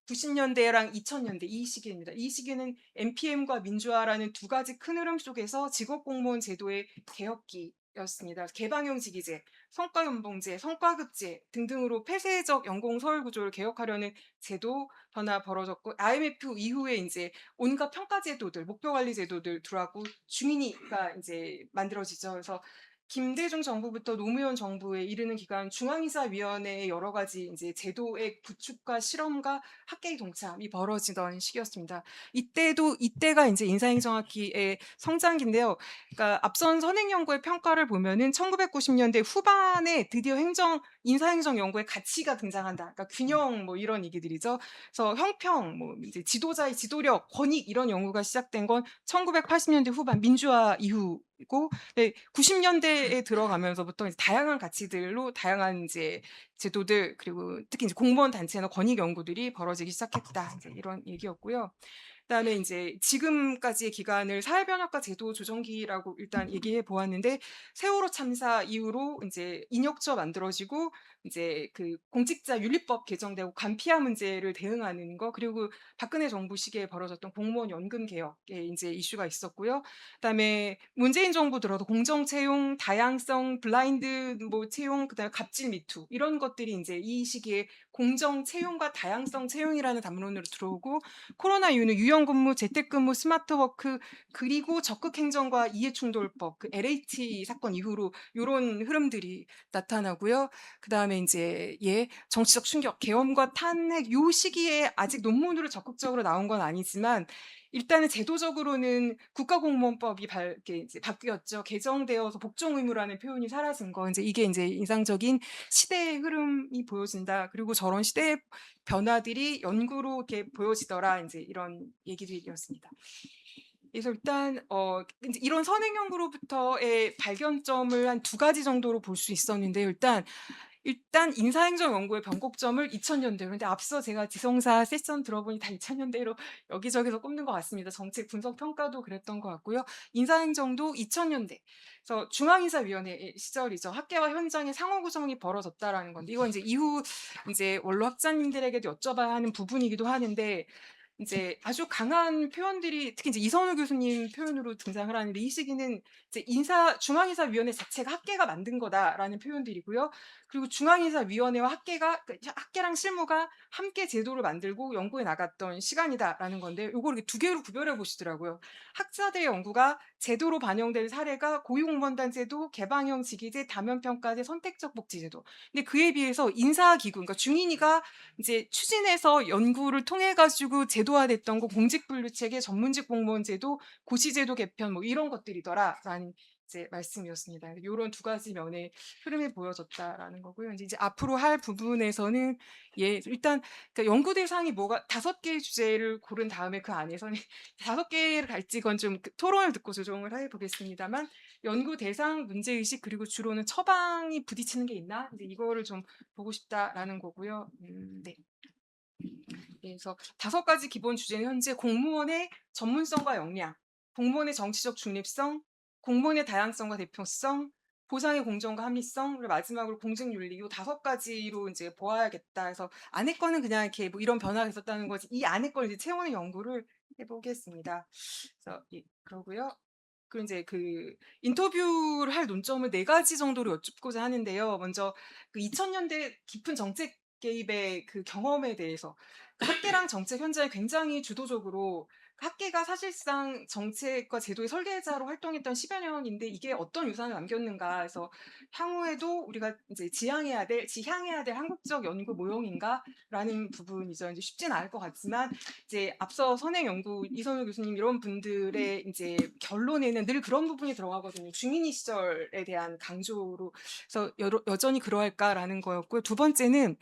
90 년대랑 2000 년대 이 시기입니다. 이 시기는 NPM과 민주화라는 두 가지 큰 흐름 속에서 직업공무원 제도의 개혁기였습니다. 개방형 직위제, 성과연봉제, 성과급제 등등으로 폐쇄적 연공 서열 구조를 개혁하려는 제도 변화 벌어졌고 IMF 이후에 인제 온갖 평가 제도들, 목표 관리 제도들 들어왔고 중인위가 인제 만들어지죠. 그래서 김대중 정부부터 노무현 정부에 이르는 기간 중앙인사위원회의 여러 가지 인제 제도의 구축과 실험과 학계의 동참이 벌어지던 시기였습니다. 이때가 인제 인사행정학기의 성장기인데요. 그러니까 앞선 선행 연구의 평가를 보면은 1990 년대 후반에 드디어 인사행정 연구의 가치가 등장한다. 그러니까 균형 뭐 이런 얘기들이죠. 그래서 형평 뭐 이제 지도자의 지도력, 권익 이런 연구가 시작된 건 1980 년대 후반 민주화 이후이고 네 90 년대에 들어가면서부터 이제 다양한 가치들로 다양한 인제 제도들 그리고 특히 이제 공무원 단체나 권익 연구들이 벌어지기 시작했다. 이제 이런 얘기였고요. 그다음에 인제 지금까지의 기간을 사회변화과 제도 조정기라고 일단 얘기해 보았는데 세월호 참사 이후로 인제 인혁처 만들어지고 인제 그 공직자 윤리법 개정되고 간피화 문제를 대응하는 거 그리고 박근혜 정부 시기에 벌어졌던 공무원 연금 개혁의 인제 이슈가 있었고요. 그다음에 문재인 정부 들어서 공정 채용, 다양성, 블라인드 뭐 채용 그다음에 갑질 미투 이런 것들이 인제 이 시기에 공정 채용과 다양성 채용이라는 담론으로 들어오고 코로나 이후는 유연근무, 재택근무, 스마트워크 그리고 적극행정과 이해충돌법 그 LH 사건 이후로 요런 흐름들이 나타나고요. 그다음에 인제 정치적 충격, 계엄과 탄핵 요 시기에 아직 논문으로 적극적으로 나온 건 아니지만 일단은 제도적으로는 국가공무원법이 이렇게 이제 바뀌었죠. 개정되어서 복종 의무라는 표현이 사라진 거. 인제 이게 인제 인상적인 시대의 흐름이 보여진다. 그리고 저런 시대의 변화들이 연구로 이렇게 보여지더라. 인제 이런 얘기들이었습니다. 그래서 일단 인제 이런 선행 연구로부터의 발견점을 한 두 가지 정도로 볼 수 있었는데요. 일단 인사행정 연구의 변곡점을 2000 년대 그런데 앞서 제가 지성사 세션 들어보니 다 2000 년대로 여기저기서 꼽는 것 같습니다. 정책 분석 평가도 그랬던 것 같고요. 인사행정도 2000 년대. 그래서 중앙인사위원회 시절이죠. 학계와 현장의 상호 구성이 벌어졌다라는 건데 이건 인제 이후 인제 원로 학자님들에게도 여쭤봐야 하는 부분이기도 하는데 인제 아주 강한 표현들이 특히 인제 이선우 교수님 표현으로 등장을 하는데 이 시기는 이제 중앙인사위원회 자체가 학계가 만든 거다라는 표현들이고요. 그리고 중앙인사위원회와 학계가 학계랑 실무가 함께 제도를 만들고 연구해 나갔던 시간이다라는 건데 요거를 이렇게 두 개로 구별해 보시더라고요. 학자들의 연구가 제도로 반영된 사례가 고위공무원단 제도, 개방형 직위제, 다면평가제, 선택적 복지제도. 근데 그에 비해서 인사기구 그러니까 중인위가 이제 추진해서 연구를 통해 가지고 제도화됐던 거 공직분류체계, 전문직 공무원 제도, 고시제도 개편 뭐 이런 것들이더라라는 이제 말씀이었습니다. 요런 두 가지 면의 흐름이 보여졌다라는 거고요. 이제 앞으로 할 부분에서는 일단 그러니까 연구 대상이 뭐가 5개의 주제를 고른 다음에 그 안에서는 5개를 갈지 그건 좀 토론을 듣고 조정을 해 보겠습니다만 연구 대상, 문제 의식 그리고 주로는 처방이 부딪히는 게 있나? 이제 이거를 좀 보고 싶다라는 거고요. 네. 그래서 5가지 기본 주제는 현재 공무원의 전문성과 역량, 공무원의 정치적 중립성, 공무원의 다양성과 대표성, 보상의 공정과 합리성을 마지막으로 공직윤리 요 5가지로 이제 보아야겠다 해서 안에 거는 그냥 이렇게 뭐 이런 변화가 있었다는 거지 이 안에 걸 이제 채우는 연구를 해보겠습니다. 그래서 그러고요. 그리고 이제 그 인터뷰를 할 논점을 4가지 정도로 여쭙고자 하는데요. 먼저 그 2000년대 깊은 정책 개입의 그 경험에 대해서 학계랑 정책 현장에 굉장히 주도적으로 학계가 사실상 정책과 제도의 설계자로 활동했던 10여 년인데 이게 어떤 유산을 남겼는가 해서 향후에도 우리가 이제 지향해야 될 한국적 연구 모형인가라는 부분이죠. 이제 쉽지는 않을 것 같지만 이제 앞서 선행 연구 이선우 교수님 이런 분들의 이제 결론에는 늘 그런 부분이 들어가거든요. 중인이 시절에 대한 강조로 그래서 여전히 그러할까라는 거였고요. 두 번째는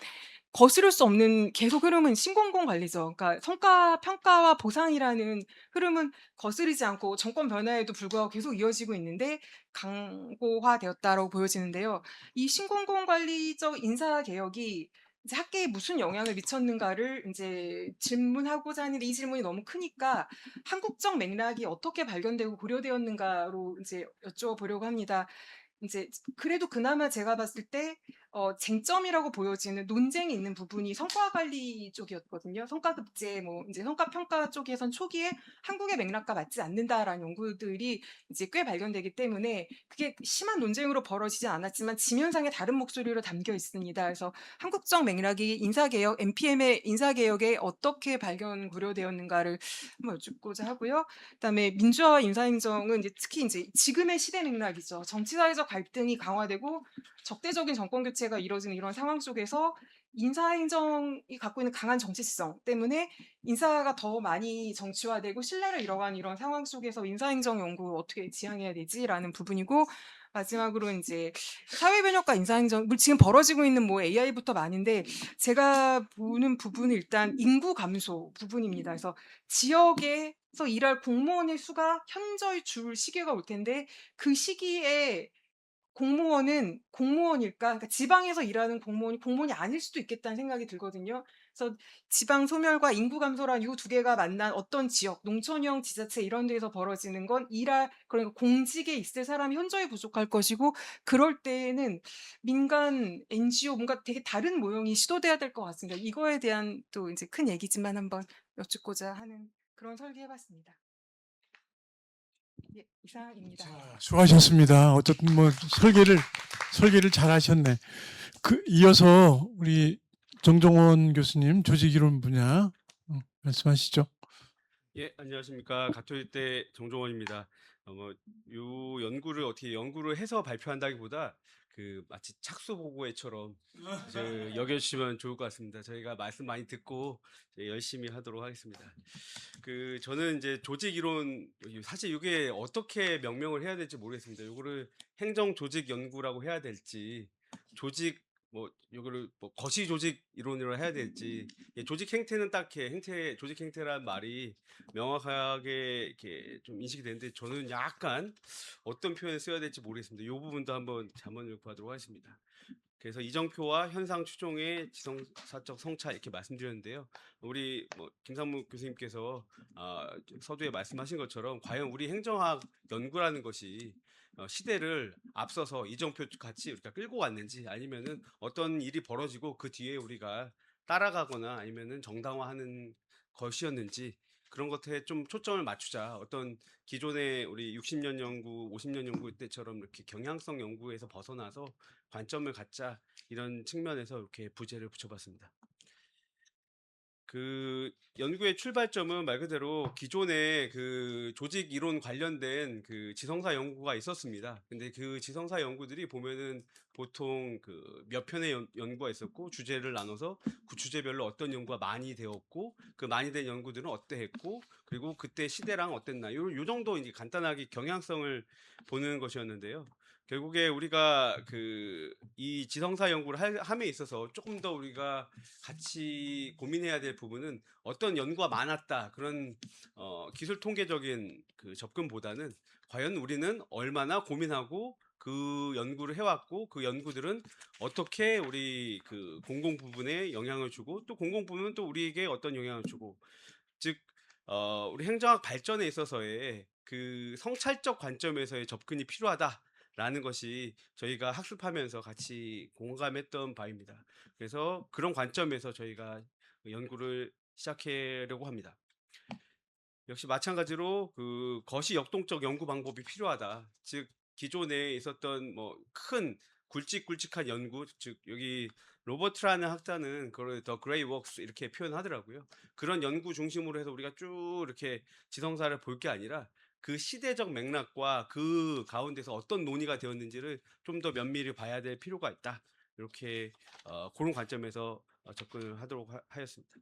거스를 수 없는 계속 흐름은 신공공 관리죠. 그러니까 성과 평가와 보상이라는 흐름은 거스르지 않고 정권 변화에도 불구하고 계속 이어지고 있는데 강고화되었다라고 보여지는데요. 이 신공공 관리적 인사 개혁이 이제 학계에 무슨 영향을 미쳤는가를 이제 질문하고자 하는데 이 질문이 너무 크니까 한국적 맥락이 어떻게 발견되고 고려되었는가로 이제 여쭤보려고 합니다. 이제 그래도 그나마 제가 봤을 때 쟁점이라고 보여지는 논쟁이 있는 부분이 성과 관리 쪽이었거든요. 성과 급제 뭐 이제 성과 평가 쪽에선 초기에 한국의 맥락과 맞지 않는다라는 연구들이 이제 꽤 발견되기 때문에 그게 심한 논쟁으로 벌어지지 않았지만 지면상의 다른 목소리로 담겨 있습니다. 그래서 한국적 맥락이 인사개혁, NPM의 인사개혁에 어떻게 발견 고려되었는가를 한번 여쭙고자 하고요. 그다음에 민주화와 인사행정은 이제 특히 이제 지금의 시대 맥락이죠. 정치사회적 갈등이 강화되고 적대적인 정권 교체가 이뤄지는 이런 상황 속에서 인사행정이 갖고 있는 강한 정치성 때문에 인사가 더 많이 정치화되고 신뢰를 잃어가는 이런 상황 속에서 인사행정 연구 어떻게 지향해야 되지라는 부분이고 마지막으로 이제 사회변혁과 인사행정 지금 벌어지고 있는 뭐 AI부터 많은데 제가 보는 부분은 일단 인구 감소 부분입니다. 그래서 지역에서 일할 공무원의 수가 현저히 줄 시기가 올 텐데 그 시기에 공무원은 공무원일까? 그러니까 지방에서 일하는 공무원이 아닐 수도 있겠다는 생각이 들거든요. 그래서 지방 소멸과 인구 감소란 요 두 개가 만난 어떤 지역, 농촌형 지자체 이런 데에서 벌어지는 건 그러니까 공직에 있을 사람이 현저히 부족할 것이고 그럴 때에는 민간 NGO 뭔가 되게 다른 모형이 시도돼야 될 것 같습니다. 이거에 대한 또 이제 큰 얘기지만 한번 여쭙고자 하는 그런 설계해 봤습니다. 예, 이상입니다.
자, 수고하셨습니다. 어쨌든 뭐 설계를 잘 하셨네. 이어서 우리 정종원 교수님 조직이론 분야 말씀하시죠.
예, 안녕하십니까. 가톨대 정종원입니다. 요 연구를 해서 발표한다기보다 마치 착수 보고회처럼 여겨주시면 좋을 것 같습니다. 저희가 말씀 많이 듣고 이제 열심히 하도록 하겠습니다. 저는 이제 조직 이론, 사실 이게 어떻게 명명을 해야 될지 모르겠습니다. 요거를 행정 조직 연구라고 해야 될지, 요거를 거시 조직 이론으로 해야 될지, 조직 행태는 딱히 조직 행태란 말이 명확하게 이렇게 좀 인식이 되는데 저는 약간 어떤 표현을 써야 될지 모르겠습니다. 이 부분도 한번 자문을 구하도록 하겠습니다. 그래서 이정표와 현상 추종의 지성사적 성차 이렇게 말씀드렸는데요. 우리 김상무 교수님께서 서두에 말씀하신 것처럼 과연 우리 행정학 연구라는 것이 시대를 앞서서 이정표 같이 우리가 끌고 왔는지 아니면은 어떤 일이 벌어지고 그 뒤에 우리가 따라가거나 아니면은 정당화하는 것이었는지 그런 것에 좀 초점을 맞추자. 어떤 기존의 우리 60년 연구, 50년 연구 때처럼 이렇게 경향성 연구에서 벗어나서 관점을 갖자 이런 측면에서 이렇게 부제를 붙여봤습니다. 그 연구의 출발점은 말 그대로 기존에 그 조직 이론 관련된 그 지성사 연구가 있었습니다. 근데 그 지성사 연구들이 보면은 보통 그 몇 편의 연구가 있었고 주제를 나눠서 그 주제별로 어떤 연구가 많이 되었고 그 많이 된 연구들은 어떠했고 그리고 그때 시대랑 어땠나 요 정도 이제 간단하게 경향성을 보는 것이었는데요. 결국에 우리가 그 이 지성사 연구를 함에 있어서 조금 더 우리가 같이 고민해야 될 부분은 어떤 연구가 많았다 그런 기술 통계적인 그 접근보다는 과연 우리는 얼마나 고민하고 그 연구를 해왔고 그 연구들은 어떻게 우리 그 공공 부분에 영향을 주고 또 공공 부분은 또 우리에게 어떤 영향을 주고 즉 우리 행정학 발전에 있어서의 그 성찰적 관점에서의 접근이 필요하다라는 것이 저희가 학습하면서 같이 공감했던 바입니다. 그래서 그런 관점에서 저희가 연구를 시작하려고 합니다. 역시 마찬가지로 그 거시 역동적 연구 방법이 필요하다. 즉 기존에 있었던 뭐 큰 굵직굵직한 연구, 즉 여기 로버트라는 학자는 그걸 더 그레이 웍스 이렇게 표현하더라고요. 그런 연구 중심으로 해서 우리가 쭉 이렇게 지성사를 볼 게 아니라 그 시대적 맥락과 그 가운데서 어떤 논의가 되었는지를 좀 더 면밀히 봐야 될 필요가 있다. 이렇게 그런 관점에서 접근을 하도록 하였습니다.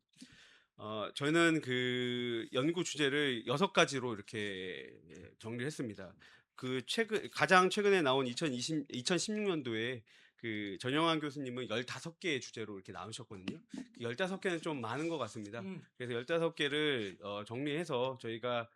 저는 그 연구 주제를 6가지로 이렇게 정리를 했습니다. 그 가장 최근에 나온 2016년도에 그 전영환 교수님은 15개의 주제로 이렇게 나오셨거든요. 그 15개는 좀 많은 것 같습니다. 그래서 15개를 정리해서 저희가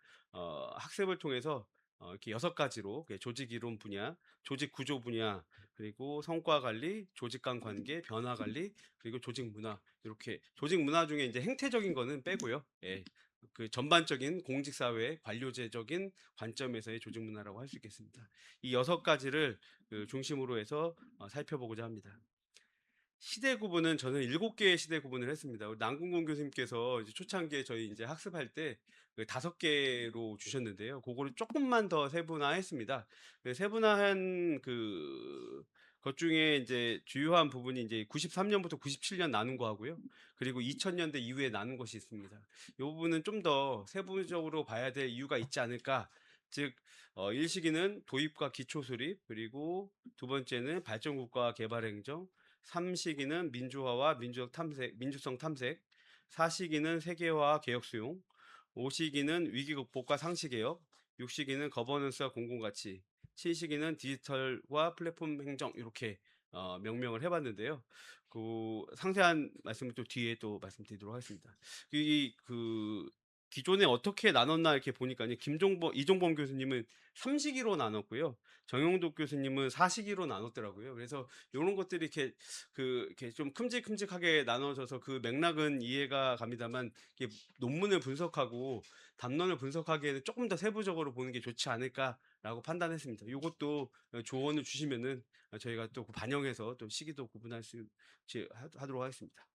학습을 통해서 이렇게 6가지로 조직 이론 분야, 조직 구조 분야, 그리고 성과 관리, 조직 간 관계, 변화 관리, 그리고 조직 문화 이렇게 조직 문화 중에 이제 행태적인 거는 빼고요. 예. 그 전반적인 공직사회 관료제적인 관점에서의 조직 문화라고 할 수 있겠습니다. 이 6가지를 그 중심으로 해서 살펴보고자 합니다. 시대 구분은 저는 7개의 시대 구분을 했습니다. 우리 남궁곤 교수님께서 이제 초창기에 저희 이제 학습할 때 그 5개로 주셨는데요. 그거를 조금만 더 세분화했습니다. 그 세분화한 그 것 중에 이제 주요한 부분이 이제 93년부터 97년 나눈 거 하고요. 그리고 2000년대 이후에 나눈 것이 있습니다. 이 부분은 좀 더 세부적으로 봐야 될 이유가 있지 않을까. 즉 1시기는 도입과 기초 수립, 그리고 두 번째는 발전국가 개발 행정, 3시기는 민주화와 민주성 탐색, 4시기는 세계화 개혁 수용, 5시기는 위기 극복과 상시 개혁, 6시기는 거버넌스와 공공가치, 7시기는 디지털과 플랫폼 행정 이렇게 명명을 해봤는데요. 그 상세한 말씀을 또 뒤에 또 말씀드리도록 하겠습니다. 그 기존에 어떻게 나눴나 이렇게 보니까요. 이종범 교수님은 3시기로 나눴고요. 정용덕 교수님은 4시기로 나눴더라고요. 그래서 이런 것들이 이렇게 좀 큼직큼직하게 나눠져서 그 맥락은 이해가 갑니다만 논문을 분석하고 담론을 분석하기에는 조금 더 세부적으로 보는 게 좋지 않을까라고 판단했습니다. 이것도 조언을 주시면은 저희가 또 반영해서 또 시기도 구분할 수 하도록 하겠습니다.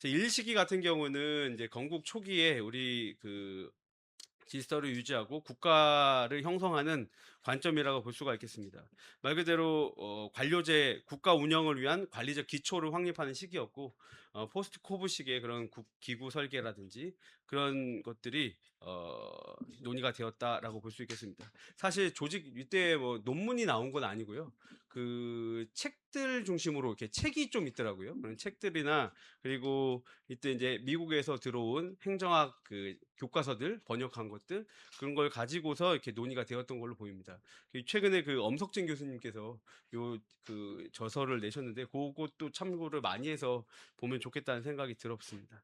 1시기 같은 경우는 이제 건국 초기에 우리 그 질서를 유지하고 국가를 형성하는 관점이라고 볼 수가 있겠습니다. 말 그대로 관료제 국가 운영을 위한 관리적 기초를 확립하는 시기였고 포스트 코브식의 그런 기구 설계라든지 그런 것들이 논의가 되었다라고 볼 수 있겠습니다. 사실 조직 이때 뭐 논문이 나온 건 아니고요. 그 책들 중심으로 이렇게 책이 좀 있더라고요. 그런 책들이나 그리고 이때 이제 미국에서 들어온 행정학 그 교과서들 번역한 것들 그런 걸 가지고서 이렇게 논의가 되었던 걸로 보입니다. 최근에 그 엄석진 교수님께서 요 그 저서를 내셨는데 그것도 참고를 많이 해서 보면 좋겠다는 생각이 들었습니다.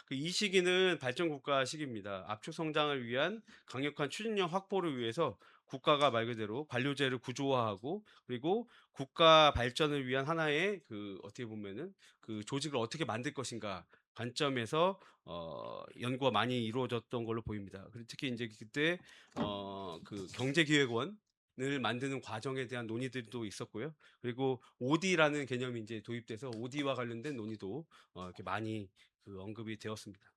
이 시기는 발전국가 시기입니다. 압축 성장을 위한 강력한 추진력 확보를 위해서 국가가 말 그대로 관료제를 구조화하고 그리고 국가 발전을 위한 하나의 그 어떻게 보면은 그 조직을 어떻게 만들 것인가 관점에서 연구가 많이 이루어졌던 걸로 보입니다. 그리고 특히 이제 그때 그 경제기획원을 만드는 과정에 대한 논의들도 있었고요. 그리고 OD라는 개념이 이제 도입돼서 OD와 관련된 논의도 이렇게 많이 그 언급이 되었습니다.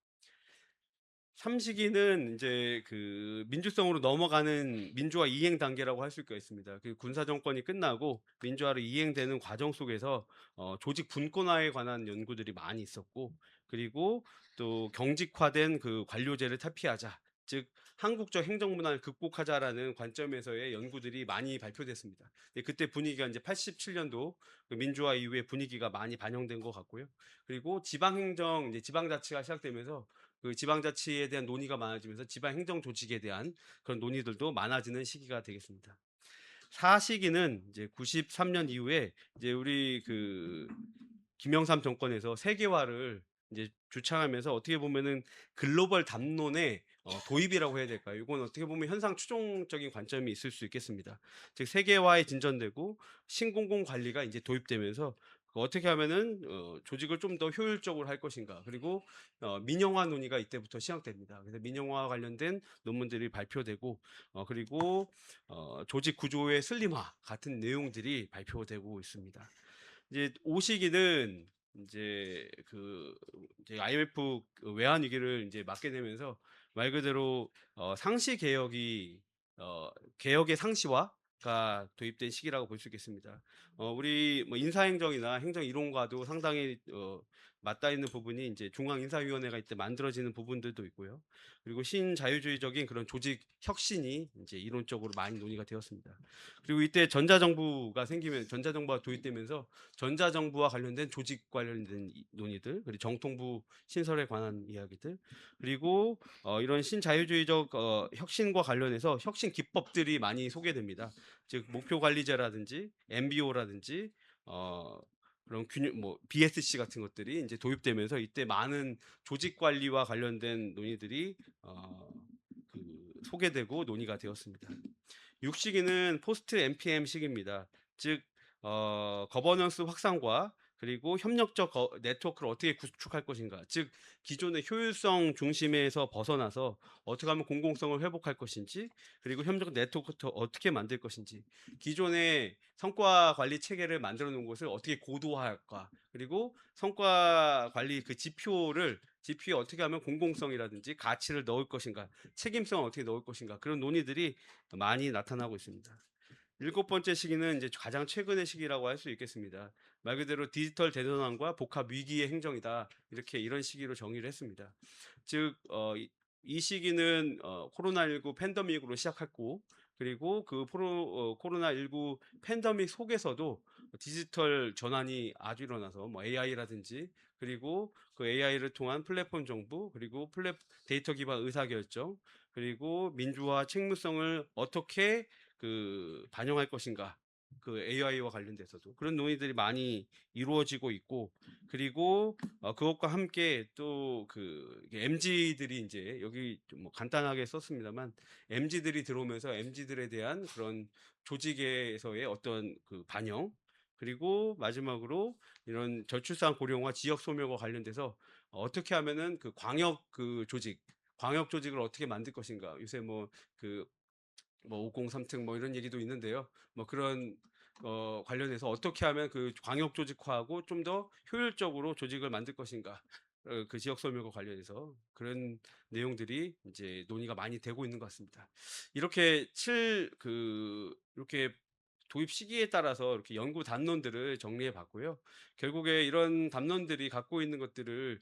3시기는 이제 그 민주성으로 넘어가는 민주화 이행 단계라고 할 수가 있습니다. 그 군사 정권이 끝나고 민주화로 이행되는 과정 속에서 조직 분권화에 관한 연구들이 많이 있었고 그리고 또 경직화된 그 관료제를 탈피하자. 즉 한국적 행정 문화를 극복하자라는 관점에서의 연구들이 많이 발표됐습니다. 그때 분위기가 이제 87년도 그 민주화 이후에 분위기가 많이 반영된 것 같고요. 그리고 지방행정, 이제 지방자치가 시작되면서 그 지방자치에 대한 논의가 많아지면서 지방행정 조직에 대한 그런 논의들도 많아지는 시기가 되겠습니다. 4시기는 이제 93년 이후에 이제 우리 그 김영삼 정권에서 세계화를 이제 주창하면서 어떻게 보면은 글로벌 담론의 도입이라고 해야 될까요? 이건 어떻게 보면 현상 추종적인 관점이 있을 수 있겠습니다. 즉 세계화에 진전되고 신공공 관리가 이제 도입되면서 어떻게 하면은 조직을 좀 더 효율적으로 할 것인가, 그리고 민영화 논의가 이때부터 시작됩니다. 그래서 민영화 관련된 논문들이 발표되고 그리고 조직 구조의 슬림화 같은 내용들이 발표되고 있습니다. 이제 5시기는 이제 그 이제 IMF 그 외환 위기를 이제 맞게 되면서 말 그대로 상시 개혁이 개혁의 상시화가 도입된 시기라고 볼 수 있겠습니다. 우리 뭐 인사행정이나 행정 이론과도 상당히 맞닿아 있는 부분이 이제 중앙인사위원회가 이때 만들어지는 부분들도 있고요. 그리고 신자유주의적인 그런 조직 혁신이 이제 이론적으로 많이 논의가 되었습니다. 그리고 이때 전자정부가 생기면 전자정부가 도입되면서 전자정부와 관련된 조직 관련된 논의들, 그리고 정통부 신설에 관한 이야기들, 그리고 이런 신자유주의적 혁신과 관련해서 혁신 기법들이 많이 소개됩니다. 즉 목표 관리제라든지 MBO라든지 그런 균형 뭐 BSC 같은 것들이 이제 도입되면서 이때 많은 조직 관리와 관련된 논의들이 그 소개되고 논의가 되었습니다. 6시기는 포스트 NPM 시기입니다. 즉 거버넌스 확산과 그리고 협력적 네트워크를 어떻게 구축할 것인가. 즉 기존의 효율성 중심에서 벗어나서 어떻게 하면 공공성을 회복할 것인지, 그리고 협력 네트워크를 어떻게 만들 것인지, 기존의 성과 관리 체계를 만들어 놓은 것을 어떻게 고도화할까, 그리고 성과 관리 그 지표에 어떻게 하면 공공성이라든지 가치를 넣을 것인가, 책임성을 어떻게 넣을 것인가, 그런 논의들이 많이 나타나고 있습니다. 7번째 시기는 이제 가장 최근의 시기라고 할 수 있겠습니다. 말 그대로 디지털 대전환과 복합 위기의 행정이다. 이런 시기로 정의를 했습니다. 즉, 이 시기는 코로나19 팬데믹으로 시작했고, 그리고 그 코로나19 팬데믹 속에서도 디지털 전환이 아주 일어나서 뭐 AI라든지, 그리고 그 AI를 통한 플랫폼 정부, 그리고 데이터 기반 의사결정, 그리고 민주화 책무성을 어떻게 그 반영할 것인가, 그 AI와 관련돼서도 그런 논의들이 많이 이루어지고 있고, 그리고 그것과 함께 또 그 MZ들이 이제 여기 좀뭐 간단하게 썼습니다만 MZ들이 들어오면서 MZ들에 대한 그런 조직에서의 어떤 그 반영, 그리고 마지막으로 이런 저출산 고령화 지역 소멸과 관련돼서 어떻게 하면은 그 광역 조직을 어떻게 만들 것인가. 요새 뭐 503특 뭐 이런 얘기도 있는데요. 뭐 그런 관련해서 어떻게 하면 그 광역 조직화하고 좀 더 효율적으로 조직을 만들 것인가. 그 지역 소멸과 관련해서 그런 내용들이 이제 논의가 많이 되고 있는 것 같습니다. 이렇게 도입 시기에 따라서 이렇게 연구 담론들을 정리해 봤고요. 결국에 이런 담론들이 갖고 있는 것들을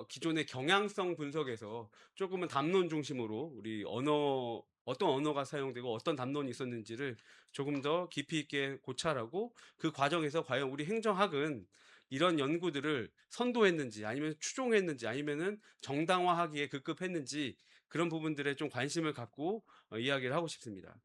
기존의 경향성 분석에서 조금은 담론 중심으로 우리 어떤 언어가 사용되고 어떤 담론이 있었는지를 조금 더 깊이 있게 고찰하고, 그 과정에서 과연 우리 행정학은 이런 연구들을 선도했는지 아니면 추종했는지 아니면은 정당화하기에 급급했는지, 그런 부분들에 좀 관심을 갖고 이야기를 하고 싶습니다.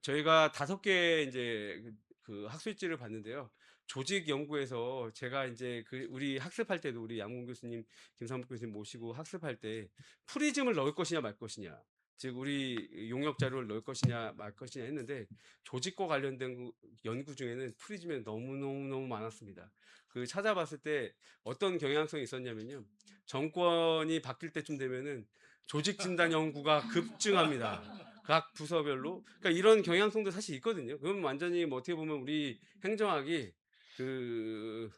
저희가 5개 이제 그 학술지를 봤는데요. 조직 연구에서 제가 이제 우리 학습할 때도 우리 양문 교수님, 김상복 교수님 모시고 학습할 때 프리즘을 넣을 것이냐 말 것이냐, 즉 우리 용역 자료를 넣을 것이냐 말 것이냐 했는데, 조직과 관련된 연구 중에는 프리즘이 너무 많았습니다. 그 찾아봤을 때 어떤 경향성이 있었냐면요. 정권이 바뀔 때쯤 되면은 조직 진단 연구가 급증합니다. 각 부서별로. 그러니까 이런 경향성도 사실 있거든요. 그건 완전히 뭐 어떻게 보면 우리 행정학이 그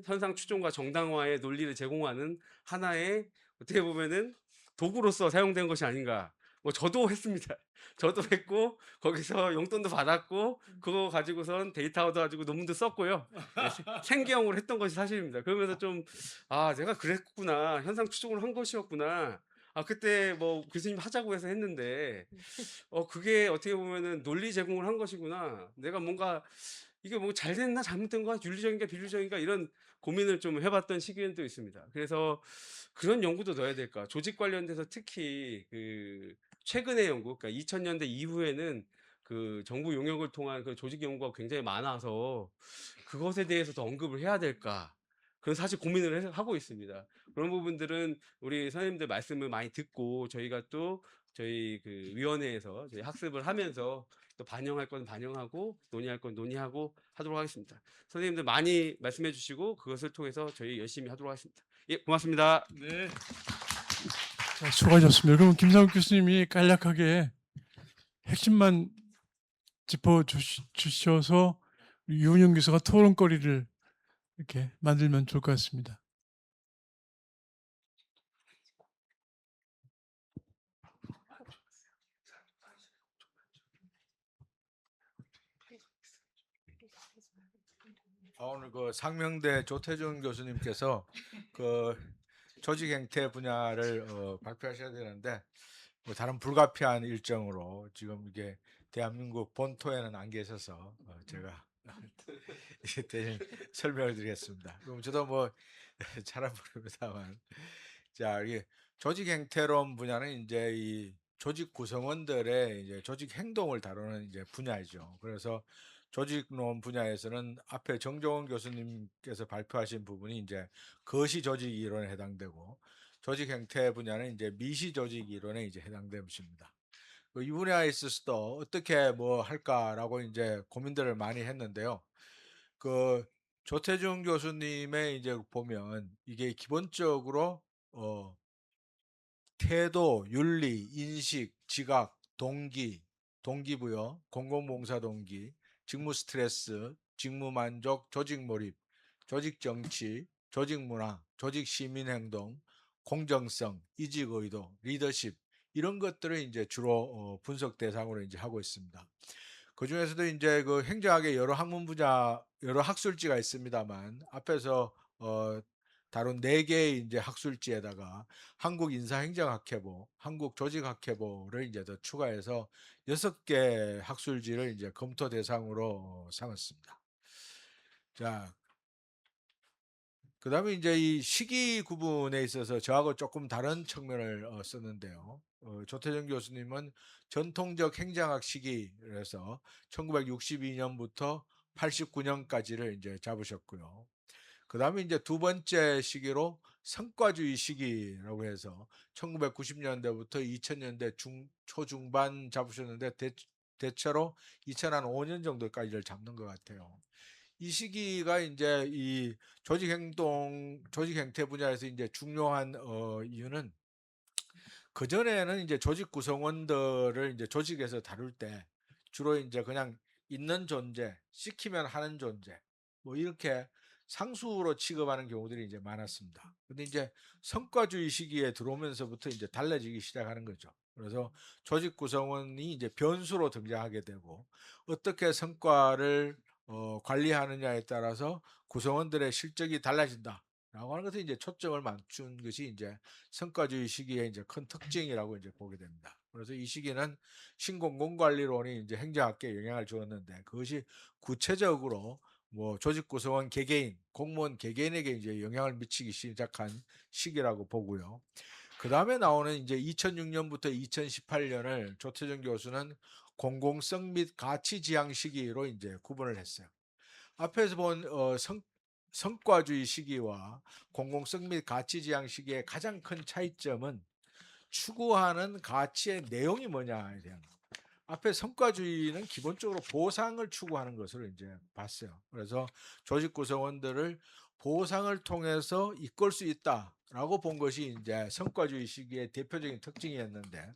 현상 추종과 정당화의 논리를 제공하는 하나의 어떻게 보면은 도구로서 사용된 것이 아닌가. 뭐 저도 했습니다. 저도 했고 거기서 용돈도 받았고 그거 가지고선 데이터 얻어 가지고 논문도 썼고요. 네, 생계형으로 했던 것이 사실입니다. 그러면서 좀 '아 내가 그랬구나. 현상 추적을 한 것이었구나. 아 그때 뭐 교수님 하자고 해서 했는데 그게 어떻게 보면은 논리 제공을 한 것이구나. 내가 뭔가 이게 뭐 잘 됐나 잘못된 거야? 윤리적인가 비윤리적인가?' 이런 고민을 좀 해 봤던 시기는 또 있습니다. 그래서 '그런 연구도 넣어야 될까?' 조직 관련돼서 특히 그 최근의 연구 그러니까 2000 년대 이후에는 그 정부 용역을 통한 그 조직 연구가 굉장히 많아서 '그것에 대해서 더 언급을 해야 될까?' 그런 사실 고민을 하고 있습니다. 그런 부분들은 우리 선생님들 말씀을 많이 듣고 저희가 또 저희 그 위원회에서 저희 학습을 하면서 또 반영할 건 반영하고 논의할 건 논의하고 하도록 하겠습니다. 선생님들 많이 말씀해 주시고 그것을 통해서 저희 열심히 하도록 하겠습니다. 예, 고맙습니다.
네. 자, 수고하셨습니다. 그럼 김상욱 교수님이 간략하게 핵심만 주셔서 유은영 교수가 토론거리를 이렇게 만들면 좋을 것 같습니다.
오늘 그 상명대 조태준 교수님께서 그 조직 행태 분야를 발표하셔야 되는데 뭐 다른 불가피한 일정으로 지금 이게 대한민국 본토에는 안 계셔서 제가 대신 설명을 드리겠습니다. 그럼 저도 뭐 잘은 모릅니다만, 자 이게 조직 행태론 분야는 이제 이 조직 구성원들의 이제 조직 행동을 다루는 이제 분야이죠. 그래서 조직론 분야에서는 앞에 정종원 교수님께서 발표하신 부분이 이제 거시 조직 이론에 해당되고, 조직 행태 분야는 이제 미시 조직 이론에 이제 해당됩니다. 이 분야에 있어서도 어떻게 뭐 할까라고 이제 고민들을 많이 했는데요. 그 조태준 교수님의 이제 보면 이게 기본적으로 태도, 윤리, 인식, 지각, 동기, 동기부여, 공공봉사 동기, 직무 스트레스, 직무 만족, 조직 몰입, 조직 정치, 조직 문화, 조직 시민 행동, 공정성, 이직 의도, 리더십 이런 것들을 이제 주로 분석 대상으로 이제 하고 있습니다. 그 중에서도 이제 그 행정학의 여러 학문 분야, 여러 학술지가 있습니다만 앞에서 다룬 4개의 이제 학술지에다가 한국 인사행정학회보, 한국 조직학회보를 이제 더 추가해서 6개 학술지를 이제 검토 대상으로 삼았습니다. 자, 그다음에 이제 이 시기 구분에 있어서 저하고 조금 다른 측면을 썼는데요. 조태정 교수님은 전통적 행정학 시기에서 1962년부터 89년까지를 이제 잡으셨고요. 그다음에 이제 두 번째 시기로 성과주의 시기라고 해서 1990년대부터 2000년대 초중반 잡으셨는데 대체로 2005년 정도까지를 잡는 것 같아요. 이 시기가 이제 이 조직 행동, 조직 행태 분야에서 이제 중요한 이유는 그 전에는 이제 조직 구성원들을 이제 조직에서 다룰 때 주로 이제 그냥 있는 존재, 시키면 하는 존재, 뭐 이렇게 상수로 취급하는 경우들이 이제 많았습니다. 근데 이제 성과주의 시기에 들어오면서부터 이제 달라지기 시작하는 거죠. 그래서 조직 구성원이 이제 변수로 등장하게 되고 어떻게 성과를 관리하느냐에 따라서 구성원들의 실적이 달라진다. 라고 하는 것에 이제 초점을 맞춘 것이 이제 성과주의 시기의 이제 큰 특징이라고 이제 보게 됩니다. 그래서 이 시기는 신공공관리론이 이제 행정학계에 영향을 주었는데 그것이 구체적으로 뭐 조직 구성원 개개인, 공무원 개개인에게 이제 영향을 미치기 시작한 시기라고 보고요. 그 다음에 나오는 이제 2006년부터 2018년을 조태정 교수는 공공성 및 가치 지향 시기로 이제 구분을 했어요. 앞에서 본 성과주의 시기와 공공성 및 가치 지향 시기의 가장 큰 차이점은 추구하는 가치의 내용이 뭐냐에 대한 거. 앞에 성과주의는 기본적으로 보상을 추구하는 것으로 이제 봤어요. 그래서 조직 구성원들을 보상을 통해서 이끌 수 있다라고 본 것이 이제 성과주의 시기의 대표적인 특징이었는데,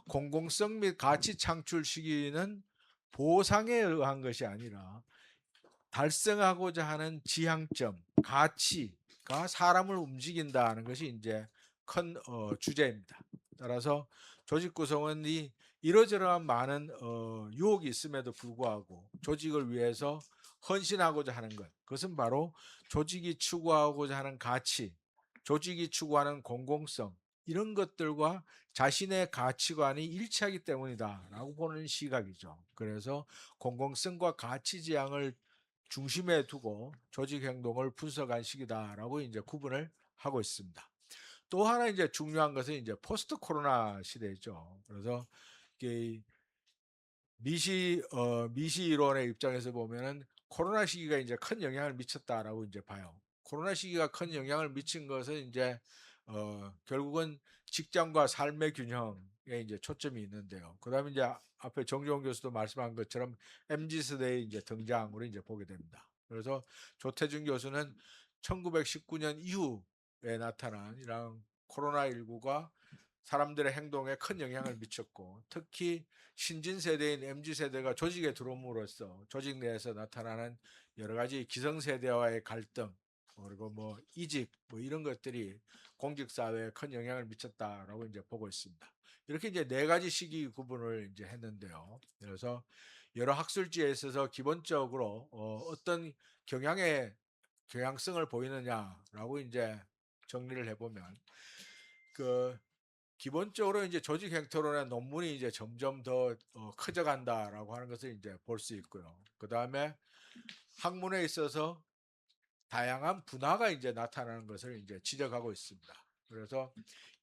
공공성 및 가치 창출 시기는 보상에 의한 것이 아니라 달성하고자 하는 지향점, 가치가 사람을 움직인다는 것이 이제 큰 주제입니다. 따라서 조직 구성원이 이러저러한 많은 유혹이 있음에도 불구하고 조직을 위해서 헌신하고자 하는 것, 그것은 바로 조직이 추구하고자 하는 가치, 조직이 추구하는 공공성, 이런 것들과 자신의 가치관이 일치하기 때문이다라고 보는 시각이죠. 그래서 공공성과 가치 지향을 중심에 두고 조직 행동을 분석한 시기다라고 이제 구분을 하고 있습니다. 또 하나 이제 중요한 것은 이제 포스트 코로나 시대죠. 그래서 이게 미시 이론의 입장에서 보면은 코로나 시기가 이제 큰 영향을 미쳤다라고 이제 봐요. 코로나 시기가 큰 영향을 미친 것은 이제 결국은 직장과 삶의 균형에 이제 초점이 있는데요. 그다음에 이제 앞에 정종원 교수도 말씀한 것처럼 MZ 세대의 이제 등장으로 이제 보게 됩니다. 그래서 조태준 교수는 1919년 이후에 나타난 이런 코로나19가 사람들의 행동에 큰 영향을 미쳤고, 특히 신진 세대인 MZ 세대가 조직에 들어옴으로써 조직 내에서 나타나는 여러 가지 기성 세대와의 갈등, 그리고 뭐 이직 뭐 이런 것들이 공직 사회에 큰 영향을 미쳤다라고 이제 보고 있습니다. 이렇게 이제 네 가지 시기 구분을 이제 했는데요. 그래서 여러 학술지에 있어서 기본적으로 어떤 경향성을 보이느냐라고 이제 정리를 해보면, 그 기본적으로 이제 조직 행태론의 논문이 이제 점점 더 커져간다라고 하는 것을 이제 볼 수 있고요. 그 다음에 학문에 있어서 다양한 분화가 이제 나타나는 것을 이제 지적하고 있습니다. 그래서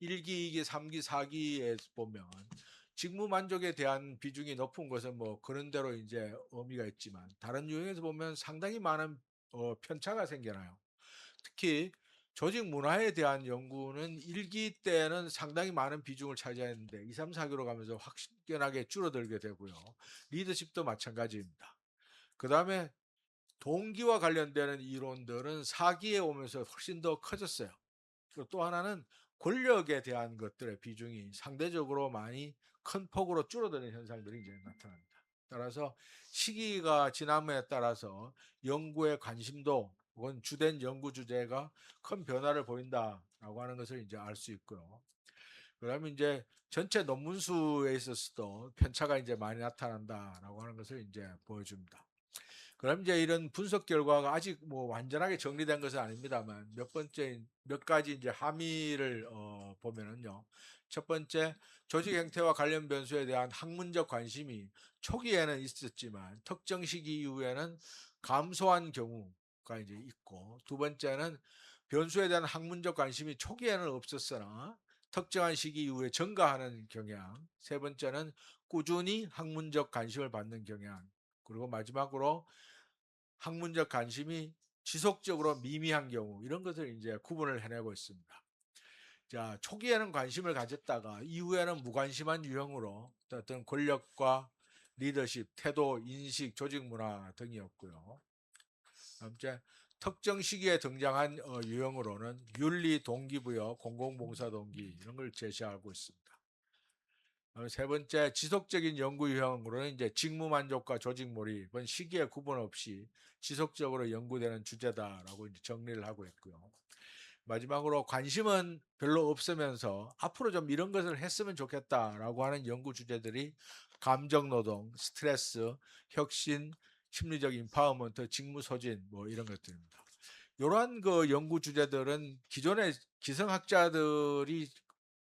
1기, 2기, 3기, 4기에 보면 직무 만족에 대한 비중이 높은 것은 뭐 그런 대로 이제 의미가 있지만, 다른 유형에서 보면 상당히 많은 편차가 생겨나요. 특히 조직 문화에 대한 연구는 1기 때는 상당히 많은 비중을 차지했는데 2, 3, 4기로 가면서 확연하게 줄어들게 되고요. 리더십도 마찬가지입니다. 그 다음에 동기와 관련되는 이론들은 4기에 오면서 훨씬 더 커졌어요. 그리고 또 하나는 권력에 대한 것들의 비중이 상대적으로 많이 큰 폭으로 줄어드는 현상들이 이제 나타납니다. 따라서 시기가 지남에 따라서 연구의 관심도 혹은 주된 연구 주제가 큰 변화를 보인다라고 하는 것을 이제 알 수 있고요. 그러면 이제 전체 논문 수에 있어서도 편차가 이제 많이 나타난다라고 하는 것을 이제 보여줍니다. 그럼 이제 이런 분석 결과가 아직 뭐 완전하게 정리된 것은 아닙니다만 몇 가지 이제 함의를 보면은요. 첫 번째, 조직 행태와 관련 변수에 대한 학문적 관심이 초기에는 있었지만 특정 시기 이후에는 감소한 경우가 이제 있고, 두 번째는 변수에 대한 학문적 관심이 초기에는 없었으나 특정한 시기 이후에 증가하는 경향, 세 번째는 꾸준히 학문적 관심을 받는 경향, 그리고 마지막으로 학문적 관심이 지속적으로 미미한 경우, 이런 것을 이제 구분을 해내고 있습니다. 자, 초기에는 관심을 가졌다가 이후에는 무관심한 유형으로 어떤 권력과 리더십, 태도, 인식, 조직 문화 등이었고요. 다음 째 특정 시기에 등장한 유형으로는 윤리, 동기부여, 공공봉사 동기 이런 걸 제시하고 있습니다. 세 번째, 지속적인 연구 유형으로는 이제 직무 만족과 조직 몰입은 시기에 구분 없이 지속적으로 연구되는 주제다라고 이제 정리를 하고 있고요. 마지막으로 관심은 별로 없으면서 앞으로 좀 이런 것을 했으면 좋겠다라고 하는 연구 주제들이 감정 노동, 스트레스, 혁신, 심리적 인파워먼트, 직무 소진 뭐 이런 것들입니다. 이러한 그 연구 주제들은 기존의 기성학자들이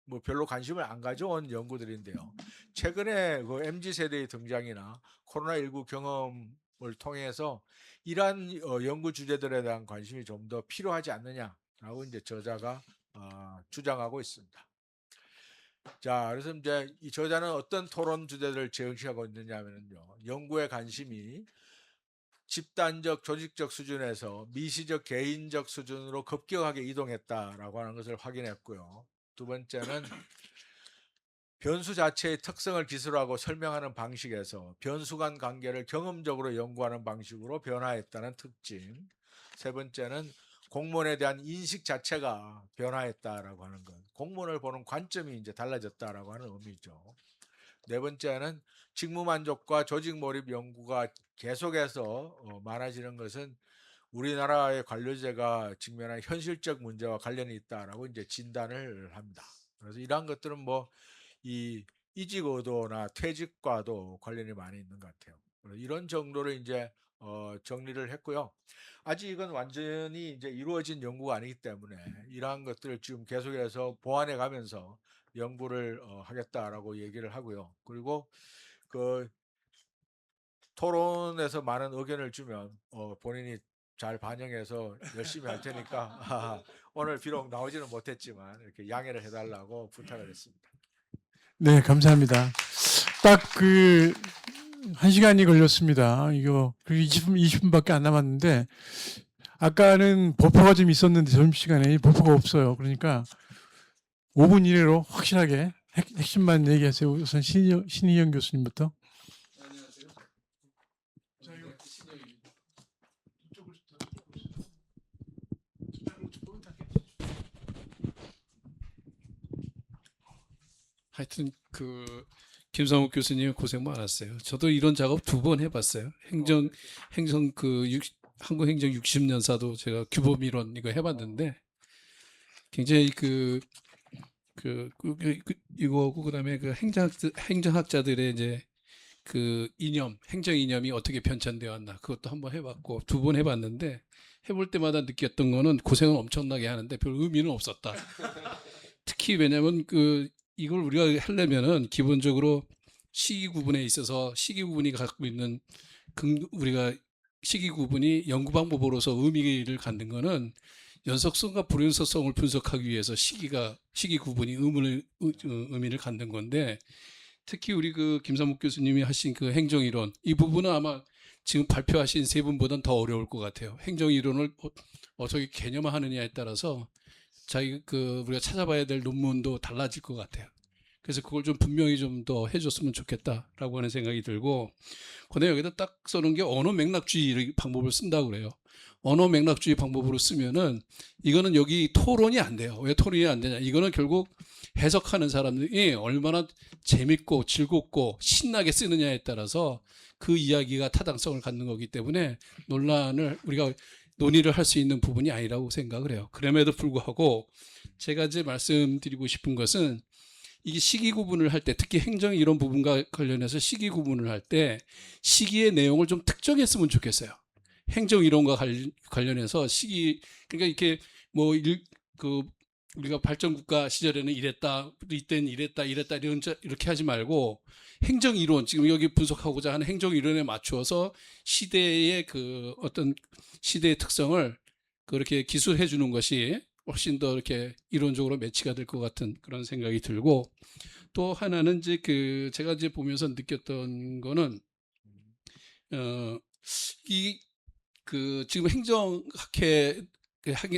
뭐 별로 관심을 안 가져온 연구들인데요. 최근에 그 MZ 세대의 등장이나 코로나19 경험을 통해서 이러한 연구 주제들에 대한 관심이 좀 더 필요하지 않느냐라고 이제 저자가 주장하고 있습니다. 자, 그래서 이제 이 저자는 어떤 토론 주제를 제시하고 있느냐면요. 연구의 관심이 집단적, 조직적 수준에서 미시적, 개인적 수준으로 급격하게 이동했다라고 하는 것을 확인했고요. 두 번째는 변수 자체의 특성을 기술하고 설명하는 방식에서 변수 간 관계를 경험적으로 연구하는 방식으로 변화했다는 특징. 세 번째는 공무원에 대한 인식 자체가 변화했다라고 하는 것. 공무원을 보는 관점이 이제 달라졌다라고 하는 의미죠. 네 번째는 직무 만족과 조직 몰입 연구가 계속해서 많아지는 것은 우리나라의 관료제가 직면한 현실적 문제와 관련이 있다라고 이제 진단을 합니다. 그래서 이러한 것들은 뭐 이 이직 의도나 퇴직과도 관련이 많이 있는 것 같아요. 이런 정도로 이제 정리를 했고요. 아직 이건 완전히 이제 이루어진 연구가 아니기 때문에 이러한 것들을 지금 계속해서 보완해 가면서 연구를 하겠다라고 얘기를 하고요. 그리고 그 토론에서 많은 의견을 주면 본인이 잘 반영해서 열심히 할 테니까 오늘 비록 나오지는 못했지만 이렇게 양해를 해달라고 부탁을 했습니다.
네, 감사합니다. 딱 그 1시간이 걸렸습니다. 이거 20분밖에 안 남았는데 아까는 버퍼가 좀 있었는데 점심시간에 이 버퍼가 없어요. 그러니까 5분 이내로 확실하게 핵심만 얘기하세요. 우선 신희영 교수님부터.
하여튼 그 김상욱 교수님 고생 많았어요. 저도 이런 작업 2번 해봤어요. 행정 한국 행정 60년사도 제가 규범 이론 이거 해봤는데 굉장히 이거고 그다음에 그 행정학자들의 이제 그 행정 이념이 어떻게 변천되어 왔나 그것도 한번 해봤고 2번 해봤는데 해볼 때마다 느꼈던 거는 고생은 엄청나게 하는데 별 의미는 없었다. 특히 왜냐면 이걸 우리가 하려면은 기본적으로 시기 구분에 있어서 시기 구분이 갖고 있는 우리가 시기 구분이 연구 방법으로서 의미를 갖는 거는 연속성과 불연속성을 분석하기 위해서 시기 구분이 의미를 갖는 건데 특히 우리 김삼욱 교수님이 하신 그 행정이론 이 부분은 아마 지금 발표하신 3분보다는 더 어려울 것 같아요. 행정이론을 어떻게 개념화하느냐에 따라서 우리가 찾아봐야 될 논문도 달라질 것 같아요. 그래서 그걸 좀 분명히 좀 더 해줬으면 좋겠다라고 하는 생각이 들고, 근데 여기다 딱 써놓은 게 언어 맥락주의 방법을 쓴다고 그래요. 언어 맥락주의 방법으로 쓰면은 이거는 여기 토론이 안 돼요. 왜 토론이 안 되냐? 이거는 결국 해석하는 사람들이 얼마나 재밌고 즐겁고 신나게 쓰느냐에 따라서 그 이야기가 타당성을 갖는 거기 때문에 우리가 논의를 할 수 있는 부분이 아니라고 생각을 해요. 그럼에도 불구하고 제가 이제 말씀드리고 싶은 것은 이게 시기 구분을 할 때 특히 행정 이런 부분과 관련해서 시기 구분을 할 때 시기의 내용을 좀 특정했으면 좋겠어요. 행정 이론과 관련해서 그러니까 이렇게 우리가 발전국가 시절에는 이랬다, 이때는 이랬다 이렇게 하지 말고 행정 이론 지금 여기 분석하고자 하는 행정 이론에 맞추어서 시대의 어떤 시대의 특성을 그렇게 기술해 주는 것이 훨씬 더 이렇게 이론적으로 매치가 될 것 같은 그런 생각이 들고, 또 하나는 이제 제가 이제 보면서 느꼈던 거는 지금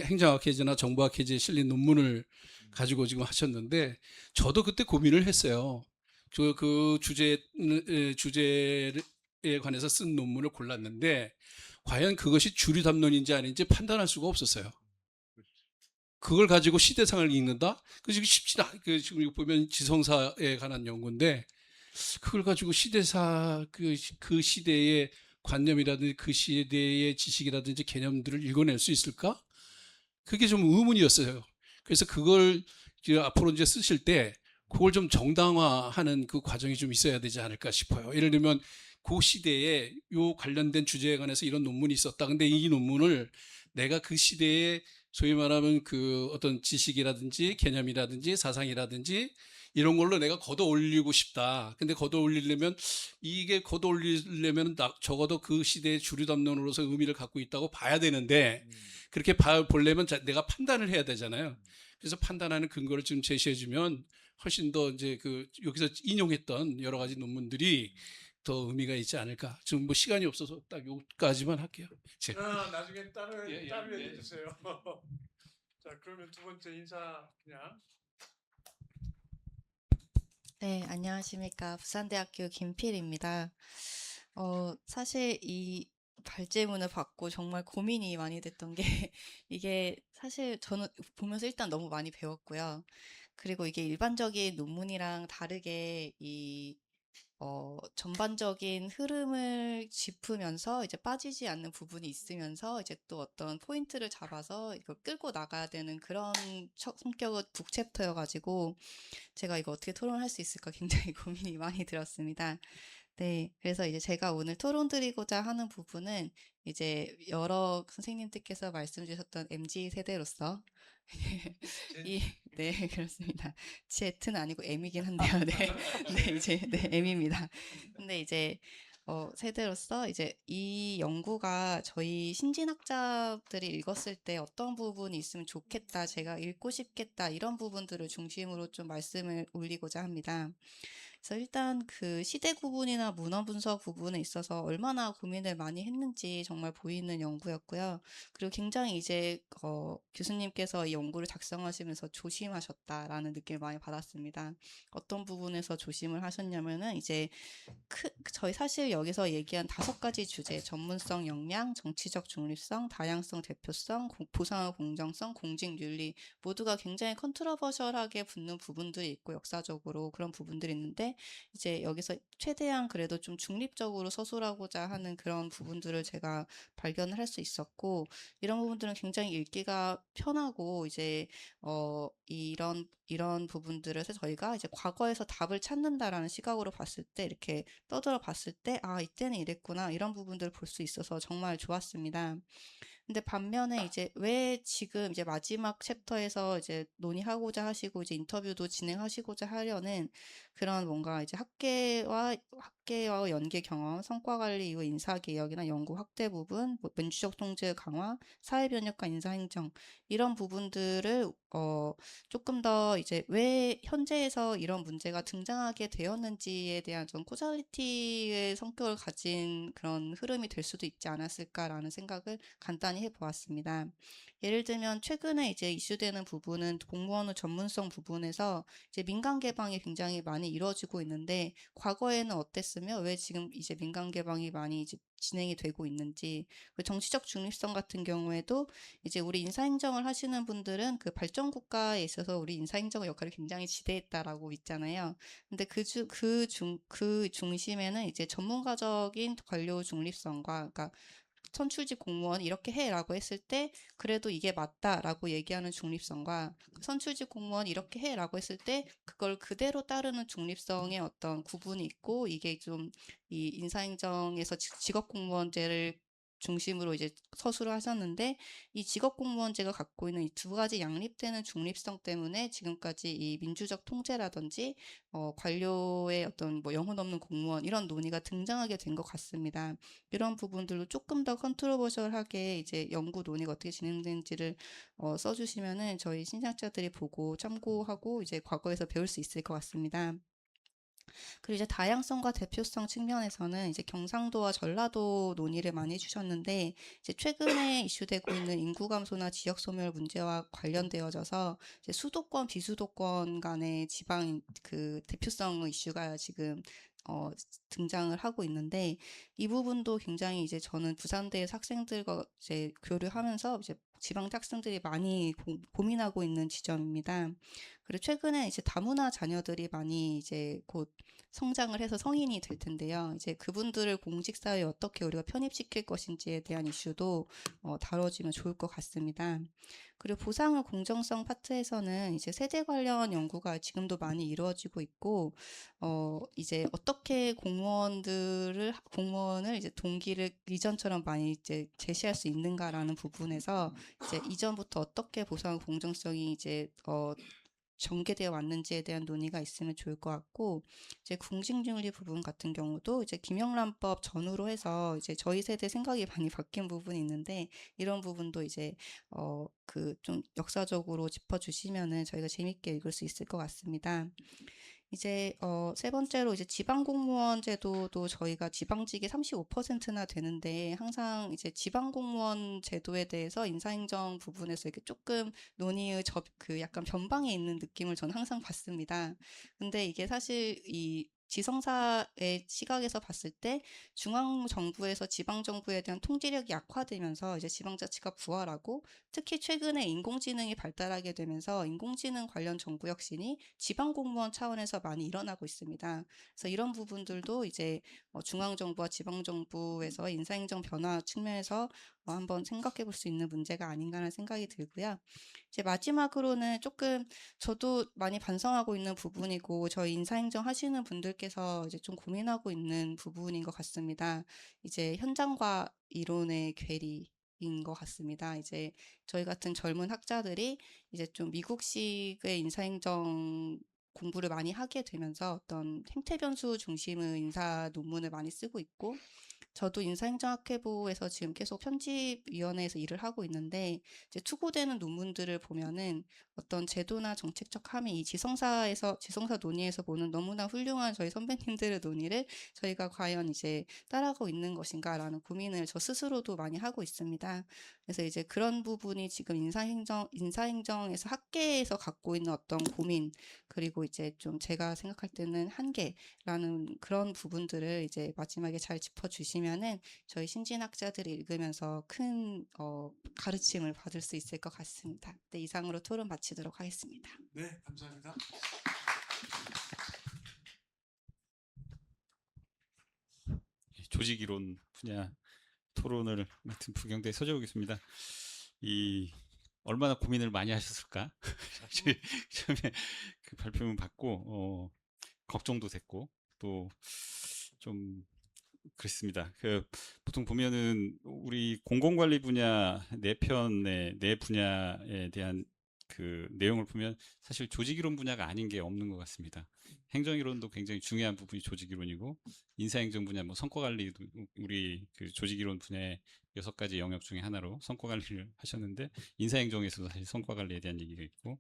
행정학회지나 정부학회지에 실린 논문을 가지고 지금 하셨는데 저도 그때 고민을 했어요. 그 주제에 관해서 쓴 논문을 골랐는데 과연 그것이 주류 담론인지 아닌지 판단할 수가 없었어요. 그걸 가지고 시대상을 읽는다? 지금 쉽지 않아. 지금 이거 보면 지성사에 관한 연구인데 그걸 가지고 시대사 그 시대의 관념이라든지 그 시대의 지식이라든지 개념들을 읽어낼 수 있을까? 그게 좀 의문이었어요. 그래서 그걸 이제 앞으로 이제 쓰실 때 그걸 좀 정당화하는 그 과정이 좀 있어야 되지 않을까 싶어요. 예를 들면 그 시대에 요 관련된 주제에 관해서 이런 논문이 있었다. 근데 이 논문을 내가 그 시대에 소위 말하면 어떤 지식이라든지 개념이라든지 사상이라든지 이런 걸로 내가 걷어 올리고 싶다. 근데 걷어 올리려면 적어도 그 시대의 주류 담론으로서 의미를 갖고 있다고 봐야 되는데 그렇게 보려면 내가 판단을 해야 되잖아요. 그래서 판단하는 근거를 좀 제시해 주면 훨씬 더 이제 여기서 인용했던 여러 가지 논문들이 더 의미가 있지 않을까. 지금 뭐 시간이 없어서 딱 여기까지만 할게요.
나중에 따로
예.
해주세요. 자, 그러면 2번째 인사 그냥.
네, 안녕하십니까. 부산대학교 김필입니다. 사실 이 발제문을 받고 정말 고민이 많이 됐던 게 이게 사실 저는 보면서 일단 너무 많이 배웠고요. 그리고 이게 일반적인 논문이랑 다르게 전반적인 흐름을 짚으면서 이제 빠지지 않는 부분이 있으면서 이제 또 어떤 포인트를 잡아서 이걸 끌고 나가야 되는 그런 성격의 북챕터여가지고 제가 이거 어떻게 토론할 수 있을까 굉장히 고민이 많이 들었습니다. 네, 그래서 이제 제가 오늘 토론 드리고자 하는 부분은 이제 여러 선생님들께서 말씀 주셨던 MZ 세대로서 네, 그렇습니다. Z는 아니고 M이긴 한데요. 네, 네, 이제 네, M입니다. 근데 이제 세대로서 이제 이 연구가 저희 신진학자들이 읽었을 때 어떤 부분이 있으면 좋겠다, 제가 읽고 싶겠다 이런 부분들을 중심으로 좀 말씀을 올리고자 합니다. 그래서 일단 그 시대 구분이나 문화 분석 부분에 있어서 얼마나 고민을 많이 했는지 정말 보이는 연구였고요. 그리고 굉장히 이제 교수님께서 이 연구를 작성하시면서 조심하셨다라는 느낌을 많이 받았습니다. 어떤 부분에서 조심을 하셨냐면은 이제 저희 사실 여기서 얘기한 5가지 주제, 전문성 역량, 정치적 중립성, 다양성 대표성, 보상의 공정성, 공직윤리 모두가 굉장히 컨트로버셜하게 붙는 부분들이 있고 역사적으로 그런 부분들이 있는데 이제 여기서 최대한 그래도 좀 중립적으로 서술하고자 하는 그런 부분들을 제가 발견을 할 수 있었고 이런 부분들은 굉장히 읽기가 편하고 이제 이런 부분들에서 저희가 이제 과거에서 답을 찾는다라는 시각으로 봤을 때 이렇게 떠들어 봤을 때 아, 이때는 이랬구나 이런 부분들을 볼 수 있어서 정말 좋았습니다. 근데 반면에 이제 왜 지금 이제 마지막 챕터에서 이제 논의하고자 하시고 이제 인터뷰도 진행하시고자 하려는 그런 뭔가 이제 학계와 연계 경험, 성과 관리 이후 인사 개혁이나 연구 확대 부분, 뭐 민주적 통제 강화, 사회 변혁과 인사 행정 이런 부분들을 조금 더 이제 왜 현재에서 이런 문제가 등장하게 되었는지에 대한 좀 코잘리티의 성격을 가진 그런 흐름이 될 수도 있지 않았을까라는 생각을 간단히 해보았습니다. 예를 들면 최근에 이제 이슈되는 부분은 공무원의 전문성 부분에서 이제 민간 개방이 굉장히 많이 이루어지고 있는데 과거에는 어땠으며 왜 지금 이제 민간 개방이 많이 이제 진행이 되고 있는지 정치적 중립성 같은 경우에도 이제 우리 인사행정을 하시는 분들은 그 발전 국가에 있어서 우리 인사행정의 역할을 굉장히 지대했다라고 있잖아요. 근데 그 중심에는 이제 전문가적인 관료 중립성과 그러니까 선출직 공무원 이렇게 해라고 했을 때 그래도 이게 맞다라고 얘기하는 중립성과 선출직 공무원 이렇게 해라고 했을 때 그걸 그대로 따르는 중립성의 어떤 구분이 있고 이게 좀 이 인사행정에서 직업공무원제를 중심으로 이제 서술을 하셨는데 이 직업공무원제가 갖고 있는 이 2가지 양립되는 중립성 때문에 지금까지 이 민주적 통제라든지 관료의 어떤 뭐 영혼 없는 공무원 이런 논의가 등장하게 된 것 같습니다. 이런 부분들로 조금 더 컨트로버셜하게 이제 연구 논의가 어떻게 진행되는지를 써주시면은 저희 신학자들이 보고 참고하고 이제 과거에서 배울 수 있을 것 같습니다. 그리고 이제 다양성과 대표성 측면에서는 이제 경상도와 전라도 논의를 많이 해주셨는데 이제 최근에 이슈되고 있는 인구 감소나 지역 소멸 문제와 관련되어져서 이제 수도권, 비수도권 간의 지방 그 대표성 이슈가 지금 등장을 하고 있는데 이 부분도 굉장히 이제 저는 부산대에서 학생들과 이제 교류하면서 이제 지방 학생들이 많이 고민하고 있는 지점입니다. 그리고 최근에 이제 다문화 자녀들이 많이 이제 곧 성장을 해서 성인이 될 텐데요. 이제 그분들을 공직사회에 어떻게 우리가 편입시킬 것인지에 대한 이슈도 다뤄지면 좋을 것 같습니다. 그리고 보상의 공정성 파트에서는 이제 세대 관련 연구가 지금도 많이 이루어지고 있고, 이제 어떻게 공무원을 이제 동기를 이전처럼 많이 이제 제시할 수 있는가라는 부분에서 이제 이전부터 어떻게 보상 공정성이 이제 전개되어 왔는지에 대한 논의가 있으면 좋을 것 같고 이제 공직윤리 부분 같은 경우도 이제 김영란법 전후로 해서 이제 저희 세대 생각이 많이 바뀐 부분이 있는데 이런 부분도 이제 그 좀 역사적으로 짚어주시면은 저희가 재밌게 읽을 수 있을 것 같습니다. 이제 세 번째로 이제 지방공무원 제도도 저희가 지방직이 35%나 되는데 항상 이제 지방공무원 제도에 대해서 인사행정 부분에서 이렇게 조금 논의의 그 약간 변방에 있는 느낌을 저는 항상 받습니다. 근데 이게 사실 이 지성사의 시각에서 봤을 때 중앙 정부에서 지방 정부에 대한 통제력이 약화되면서 이제 지방자치가 부활하고 특히 최근에 인공지능이 발달하게 되면서 인공지능 관련 정부 혁신이 지방 공무원 차원에서 많이 일어나고 있습니다. 그래서 이런 부분들도 이제 중앙 정부와 지방 정부에서 인사행정 변화 측면에서 한번 생각해 볼 수 있는 문제가 아닌가라는 생각이 들고요. 이제 마지막으로는 조금 저도 많이 반성하고 있는 부분이고 저희 인사행정 하시는 분들께서 이제 좀 고민하고 있는 부분인 것 같습니다. 이제 현장과 이론의 괴리인 것 같습니다. 이제 저희 같은 젊은 학자들이 이제 좀 미국식의 인사행정 공부를 많이 하게 되면서 어떤 행태 변수 중심의 인사 논문을 많이 쓰고 있고 저도 인사행정학회부에서 지금 계속 편집위원회에서 일을 하고 있는데 이제 투고되는 논문들을 보면은 어떤 제도나 정책적 함의 이 지성사 논의에서 보는 너무나 훌륭한 저희 선배님들의 논의를 저희가 과연 이제 따라가고 있는 것인가라는 고민을 저 스스로도 많이 하고 있습니다. 그래서 이제 그런 부분이 지금 인사행정에서 학계에서 갖고 있는 어떤 고민 그리고 이제 좀 제가 생각할 때는 한계라는 그런 부분들을 이제 마지막에 잘 짚어주시면은 저희 신진학자들이 읽으면서 큰 가르침을 받을 수 있을 것 같습니다. 네, 이상으로 토론 마치도록 하겠습니다.
네, 감사합니다.
조직 이론 분야 토론을 맡은 부경대 서재욱이었습니다. 이 얼마나 고민을 많이 하셨을까? 사실 처음에 그 발표문 받고 걱정도 됐고 또 좀 그렇습니다. 그 보통 보면은 우리 공공관리 분야 네 편의 네 분야에 대한 그 내용을 보면 사실 조직이론 분야가 아닌 게 없는 것 같습니다. 행정이론도 굉장히 중요한 부분이 조직이론이고 인사행정 분야 뭐 성과관리도 우리 그 조직이론 분야의 6가지 영역 중에 하나로 성과관리를 하셨는데 인사행정에서도 사실 성과관리에 대한 얘기가 있고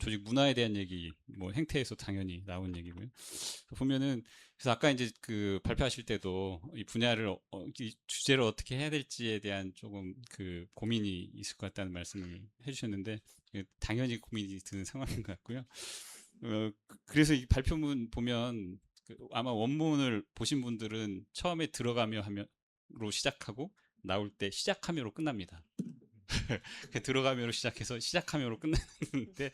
조직 문화에 대한 얘기 뭐 행태에서 당연히 나온 얘기고요. 보면은 그래서 아까 이제 그 발표하실 때도 이 분야를 이 주제를 어떻게 해야 될지에 대한 조금 그 고민이 있을 것 같다는 말씀을 해주셨는데 당연히 고민이 드는 상황인 것 같고요. 그래서 이 발표문 보면 아마 원문을 보신 분들은 처음에 들어가며 하며로 시작하고 나올 때 시작하며로 끝납니다. 들어가며로 시작해서 시작하며로 끝나는데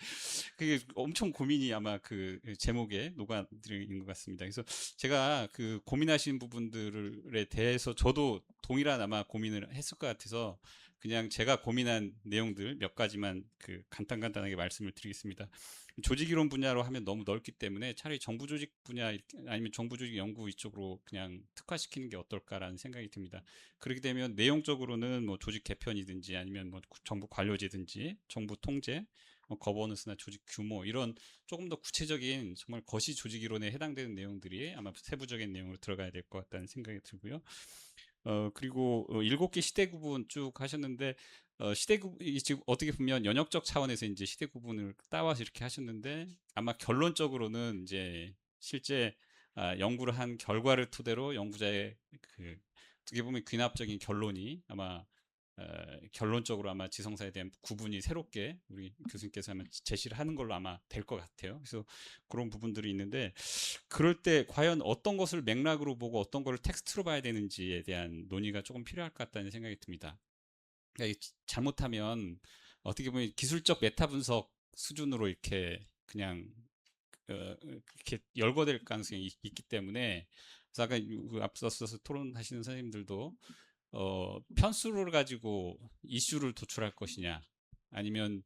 그게 엄청 고민이 아마 그 제목에 녹아들은 것 같습니다. 그래서 제가 그 고민하시는 부분들에 대해서 저도 동일한 아마 고민을 했을 것 같아서 그냥 제가 고민한 내용들 몇 가지만 그 간단하게 말씀을 드리겠습니다. 조직이론 분야로 하면 너무 넓기 때문에 차라리 정부 조직 분야 아니면 정부 조직 연구 이쪽으로 그냥 특화시키는 게 어떨까라는 생각이 듭니다. 그렇게 되면 내용적으로는 뭐 조직 개편이든지 아니면 뭐 정부 관료제든지 정부 통제, 거버넌스나 조직 규모 이런 조금 더 구체적인 정말 거시 조직 이론에 해당되는 내용들이 아마 세부적인 내용으로 들어가야 될 것 같다는 생각이 들고요. 그리고 7개 시대 구분 쭉 하셨는데 지금 어떻게 보면 연역적 차원에서 이제 시대 구분을 따와서 이렇게 하셨는데 아마 결론적으로는 이제 실제 연구를 한 결과를 토대로 연구자의 그 어떻게 보면 귀납적인 결론이 아마 결론적으로 아마 지성사에 대한 구분이 새롭게 우리 교수님께서 아마 제시를 하는 걸로 아마 될 것 같아요. 그래서 그런 부분들이 있는데 그럴 때 과연 어떤 것을 맥락으로 보고 어떤 것을 텍스트로 봐야 되는지에 대한 논의가 조금 필요할 것 같다는 생각이 듭니다. 그러니까 잘못하면 어떻게 보면 기술적 메타 분석 수준으로 이렇게 그냥 이렇게 열거될 가능성이 있기 때문에 그래서 아까 앞서서 토론하시는 선생님들도 편수를 가지고 이슈를 도출할 것이냐 아니면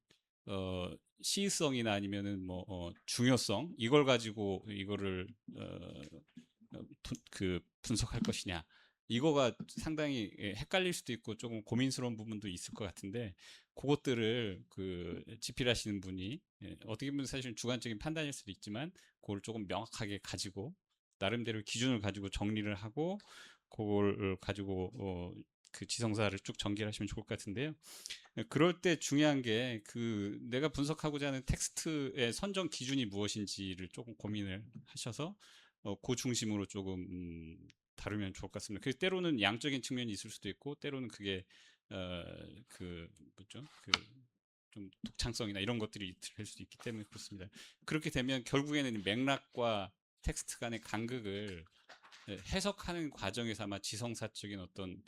시의성이나 아니면은 뭐 중요성 이걸 가지고 이거를 그 분석할 것이냐 이거가 상당히 헷갈릴 수도 있고 조금 고민스러운 부분도 있을 것 같은데 그것들을 그 집필하시는 분이 어떻게 보면 사실 주관적인 판단일 수도 있지만 그걸 조금 명확하게 가지고 나름대로 기준을 가지고 정리를 하고 그걸 가지고 그 지성사를 쭉 전개를 하시면 좋을 것 같은데요. 그럴 때 중요한 게 그 내가 분석하고자 하는 텍스트의 선정 기준이 무엇인지를 조금 고민을 하셔서 그 중심으로 조금 다루면 좋을 것 같습니다. 그 때로는 양적인 측면이 있을 수도 있고 때로는 그게 그 뭐죠? 그 좀 독창성이나 이런 것들이 될 수도 있기 때문에 그렇습니다. 그렇게 되면 결국에는 맥락과 텍스트 간의 간극을 해석하는 과정에서 아마 지성사적인 어떤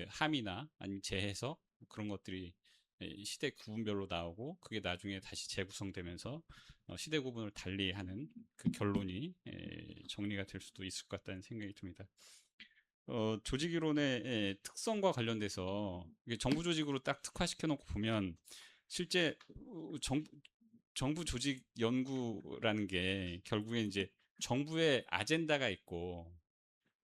함의나 아니면 재해석 그런 것들이 시대 구분별로 나오고 그게 나중에 다시 재구성되면서 시대 구분을 달리하는 그 결론이 정리가 될 수도 있을 것 같다는 생각이 듭니다. 조직 이론의 특성과 관련돼서 이게 정부 조직으로 딱 특화시켜 놓고 보면 실제 정부 조직 연구라는 게 결국에 이제 정부의 아젠다가 있고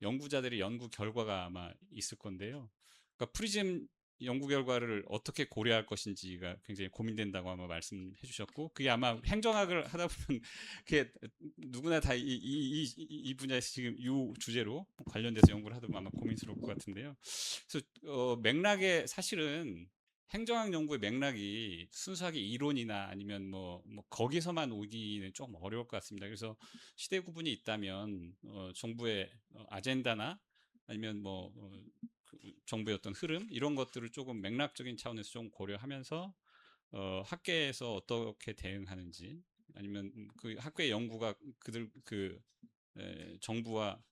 연구자들의 연구 결과가 아마 있을 건데요. 그러니까 프리즘 연구 결과를 어떻게 고려할 것인지가 굉장히 고민된다고 아마 말씀해 주셨고, 그게 아마 행정학을 하다 보면 그게 누구나 다 이 분야에서 지금 이 주제로 관련돼서 연구를 하다 보면 아마 고민스러울 것 같은데요. 그래서 맥락에 사실은 행정학 연구의 맥락이 순수하게 이론이나 아니면 뭐 거기서만 오기는 좀 어려울 것 같습니다. 그래서 시대 구분이 있다면 정부의 아젠다나 아니면 정부의 어떤 흐름 이런 것들을 조금 맥락적인 차원에서 좀 고려하면서 학계에서 어떻게 대응하는지 아니면 그 학계의 연구가 그들 정부와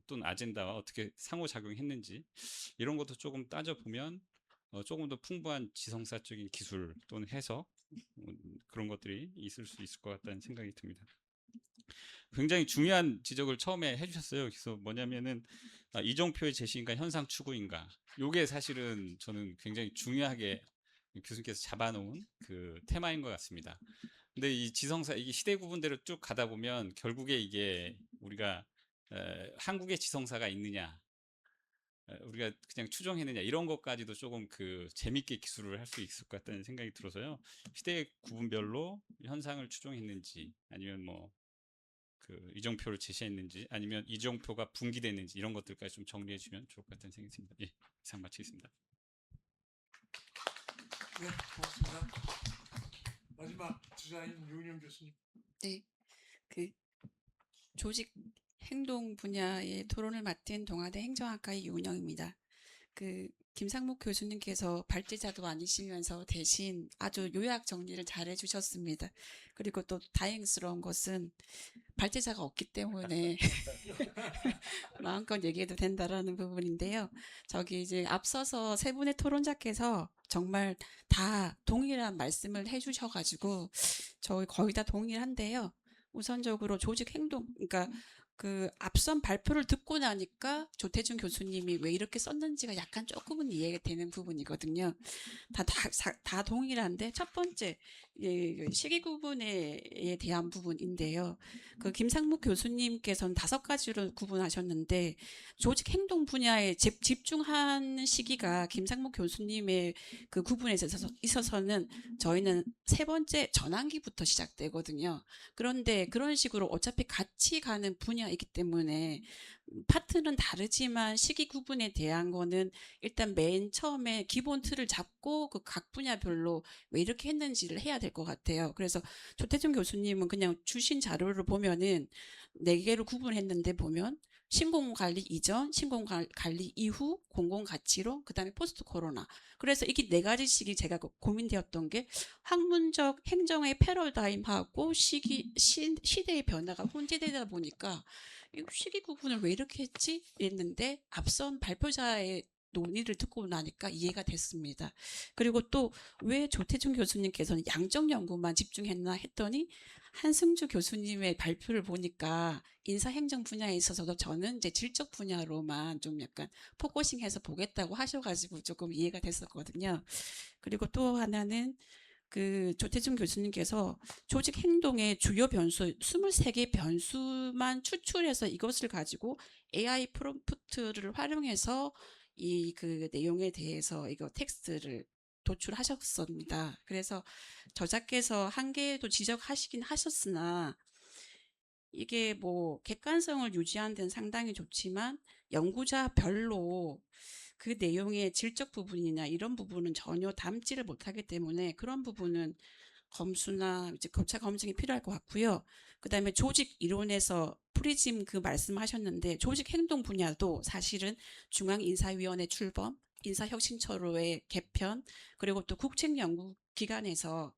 또는 아젠다와 어떻게 상호작용했는지 이런 것도 조금 따져보면 조금 더 풍부한 지성사적인 기술 또는 해석 그런 것들이 있을 수 있을 것 같다는 생각이 듭니다. 굉장히 중요한 지적을 처음에 해주셨어요. 그래서 뭐냐면은 이정표의 제시인가 현상 추구인가, 요게 사실은 저는 굉장히 중요하게 교수님께서 잡아놓은 그 테마인 것 같습니다. 근데 이 지성사 이게 시대 구분대로 쭉 가다 보면 결국에 이게 우리가 한국의 지성사가 있느냐, 우리가 그냥 추정했느냐 이런 것까지도 조금 재밌게 기술을 할 수 있을 것 같다는 생각이 들어서요. 시대 구분별로 현상을 추정했는지 아니면 이정표를 제시했는지 아니면 이정표가 분기됐는지 이런 것들까지 좀 정리해 주면 좋을 것 같다는 생각이 듭니다. 예, 이상 마치겠습니다.
네, 고맙습니다. 마지막 주자인 유은영 교수님.
네, 조직 행동 분야의 토론을 맡은 동아대 행정학과의 유은영입니다. 김상목 교수님께서 발제자도 아니시면서 대신 아주 요약 정리를 잘 해주셨습니다. 그리고 또 다행스러운 것은 발제자가 없기 때문에 마음껏 얘기해도 된다라는 부분인데요. 이제 앞서서 세 분의 토론자께서 정말 다 동일한 말씀을 해주셔가지고 저희 거의 다 동일한데요. 우선적으로 조직 행동, 그러니까 앞선 발표를 듣고 나니까 조태준 교수님이 왜 이렇게 썼는지가 약간 조금은 이해가 되는 부분이거든요. 다 동일한데 첫 번째 시기 구분에 대한 부분인데요. 김상묵 교수님께서는 5가지로 구분하셨는데 조직 행동 분야에 집중한 시기가 김상묵 교수님의 구분에 있어서는 저희는 3번째 전환기부터 시작되거든요. 그런데 그런 식으로 어차피 같이 가는 분야이기 때문에 파트는 다르지만 시기 구분에 대한 거는 일단 맨 처음에 기본 틀을 잡고 각 분야별로 왜 이렇게 했는지를 해야 될 것 같아요. 그래서 조태준 교수님은 그냥 주신 자료를 보면은 4개로 구분했는데 보면 신공관리 이전, 신공관리 이후, 공공가치론, 그다음에 포스트 코로나. 그래서 이게 4가지씩이 제가 고민되었던 게 학문적 행정의 패러다임하고 시대의 변화가 혼재되다 보니까 시기 구분을 왜 이렇게 했지? 했는데 앞선 발표자의 논의를 듣고 나니까 이해가 됐습니다. 그리고 또 왜 조태준 교수님께서는 양적 연구만 집중했나 했더니 한승주 교수님의 발표를 보니까 인사행정 분야에 있어서도 저는 이제 질적 분야로만 좀 약간 포커싱해서 보겠다고 하셔가지고 조금 이해가 됐었거든요. 그리고 또 하나는 조태준 교수님께서 조직 행동의 주요 변수 23개 변수만 추출해서 이것을 가지고 AI 프롬프트를 활용해서 내용에 대해서 이거 텍스트를 도출하셨습니다. 그래서 저자께서 한계도 지적하시긴 하셨으나 이게 객관성을 유지하는 데는 상당히 좋지만 연구자별로 그 내용의 질적 부분이나 이런 부분은 전혀 담지를 못하기 때문에 그런 부분은 검수나 이제 교차 검증이 필요할 것 같고요. 그다음에 조직 이론에서 프리즘 말씀하셨는데 조직 행동 분야도 사실은 중앙인사위원회 출범, 인사혁신처로의 개편, 그리고 또 국책연구기관에서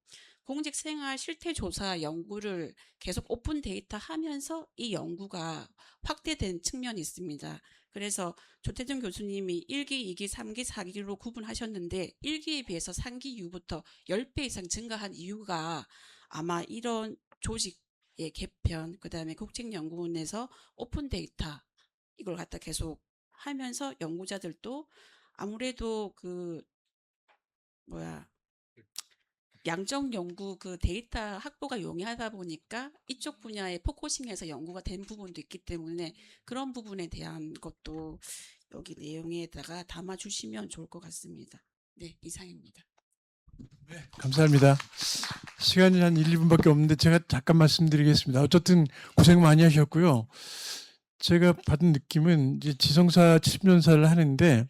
공직생활 실태조사 연구를 계속 오픈 데이터 하면서 이 연구가 확대된 측면이 있습니다. 그래서 조태준 교수님이 1기, 2기, 3기, 4기로 구분하셨는데 1기에 비해서 3기 이후부터 10배 이상 증가한 이유가 아마 이런 조직의 개편, 그다음에 국책연구원에서 오픈 데이터 이걸 갖다 계속 하면서 연구자들도 아무래도 양적 연구 그 데이터 확보가 용이하다 보니까 이쪽 분야에 포커싱해서 연구가 된 부분도 있기 때문에 그런 부분에 대한 것도 여기 내용에다가 담아주시면 좋을 것 같습니다. 네, 이상입니다.
감사합니다. 시간이 한 1, 2분밖에 없는데 제가 잠깐 말씀드리겠습니다. 어쨌든 고생 많이 하셨고요. 제가 받은 느낌은 이제 지성사 70년사를 하는데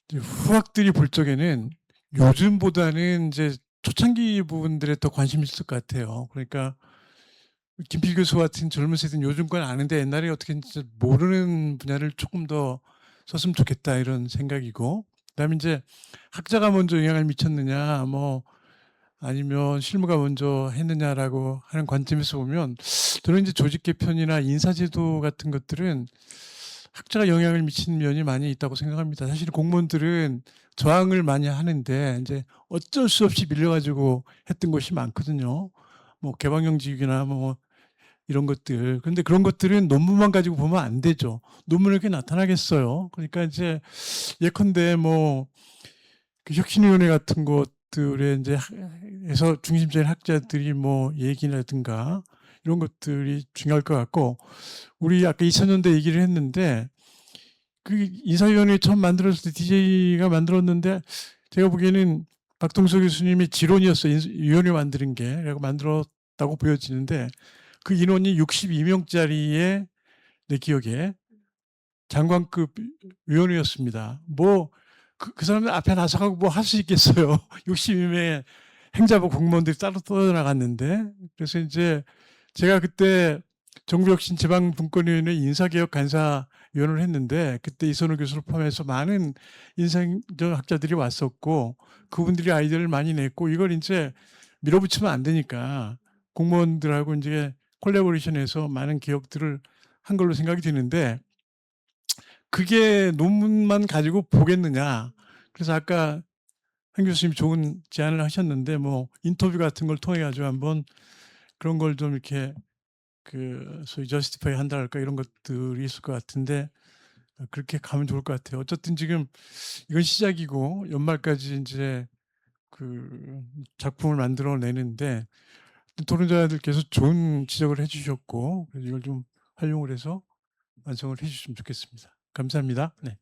이제 후학들이 볼 적에는 요즘보다는 이제 초창기 부분들에 더 관심이 있을 것 같아요. 그러니까 김필 교수 같은 젊은 세대는 요즘 건 아는데 옛날에 어떻게 진짜 모르는 분야를 조금 더 썼으면 좋겠다 이런 생각이고, 그다음에 이제 학자가 먼저 영향을 미쳤느냐 뭐 아니면 실무가 먼저 했느냐라고 하는 관점에서 보면 저는 이제 조직 개편이나 인사제도 같은 것들은 학자가 영향을 미치는 면이 많이 있다고 생각합니다. 사실 공무원들은 저항을 많이 하는데 이제 어쩔 수 없이 밀려가지고 했던 것이 많거든요. 뭐 개방형직이나 뭐 이런 것들. 그런데 그런 것들은 논문만 가지고 보면 안 되죠. 논문에 이렇게 나타나겠어요. 그러니까 이제 예컨대 뭐 그 혁신위원회 같은 것들에 이제 에서 중심적인 학자들이 뭐 얘기라든가 이런 것들이 중요할 것 같고, 우리 아까 2000년대 얘기를 했는데 그 인사위원회 처음 만들었을 때 DJ가 만들었는데 제가 보기에는 박동서 교수님이 지론이었어요. 위원회 만드는 게. 그래서 만들었다고 보여지는데 그 인원이 62명짜리의 내 기억에 장관급 위원회였습니다. 뭐 그 사람들 앞에 나서가고 뭐 할 수 있겠어요. 62명의 행자부 공무원들이 따로 떠나갔는데, 그래서 이제 제가 그때 정부혁신지방분권위원회 인사개혁 간사위원을 했는데 그때 이선우 교수를 포함해서 많은 인사학자들이 왔었고 그분들이 아이디어를 많이 냈고, 이걸 이제 밀어붙이면 안 되니까 공무원들하고 이제 콜라보레이션해서 많은 개혁들을 한 걸로 생각이 드는데, 그게 논문만 가지고 보겠느냐. 그래서 아까 한 교수님 좋은 제안을 하셨는데 뭐 인터뷰 같은 걸 통해 가지고 한번 그런 걸 좀 이렇게 그 소위 저스티파이 한다랄까 이런 것들이 있을 것 같은데 그렇게 가면 좋을 것 같아요. 어쨌든 지금 이건 시작이고 연말까지 이제 그 작품을 만들어내는데 토론자들께서 좋은 지적을 해주셨고 그래서 이걸 좀 활용을 해서 완성을 해주시면 좋겠습니다. 감사합니다. 네.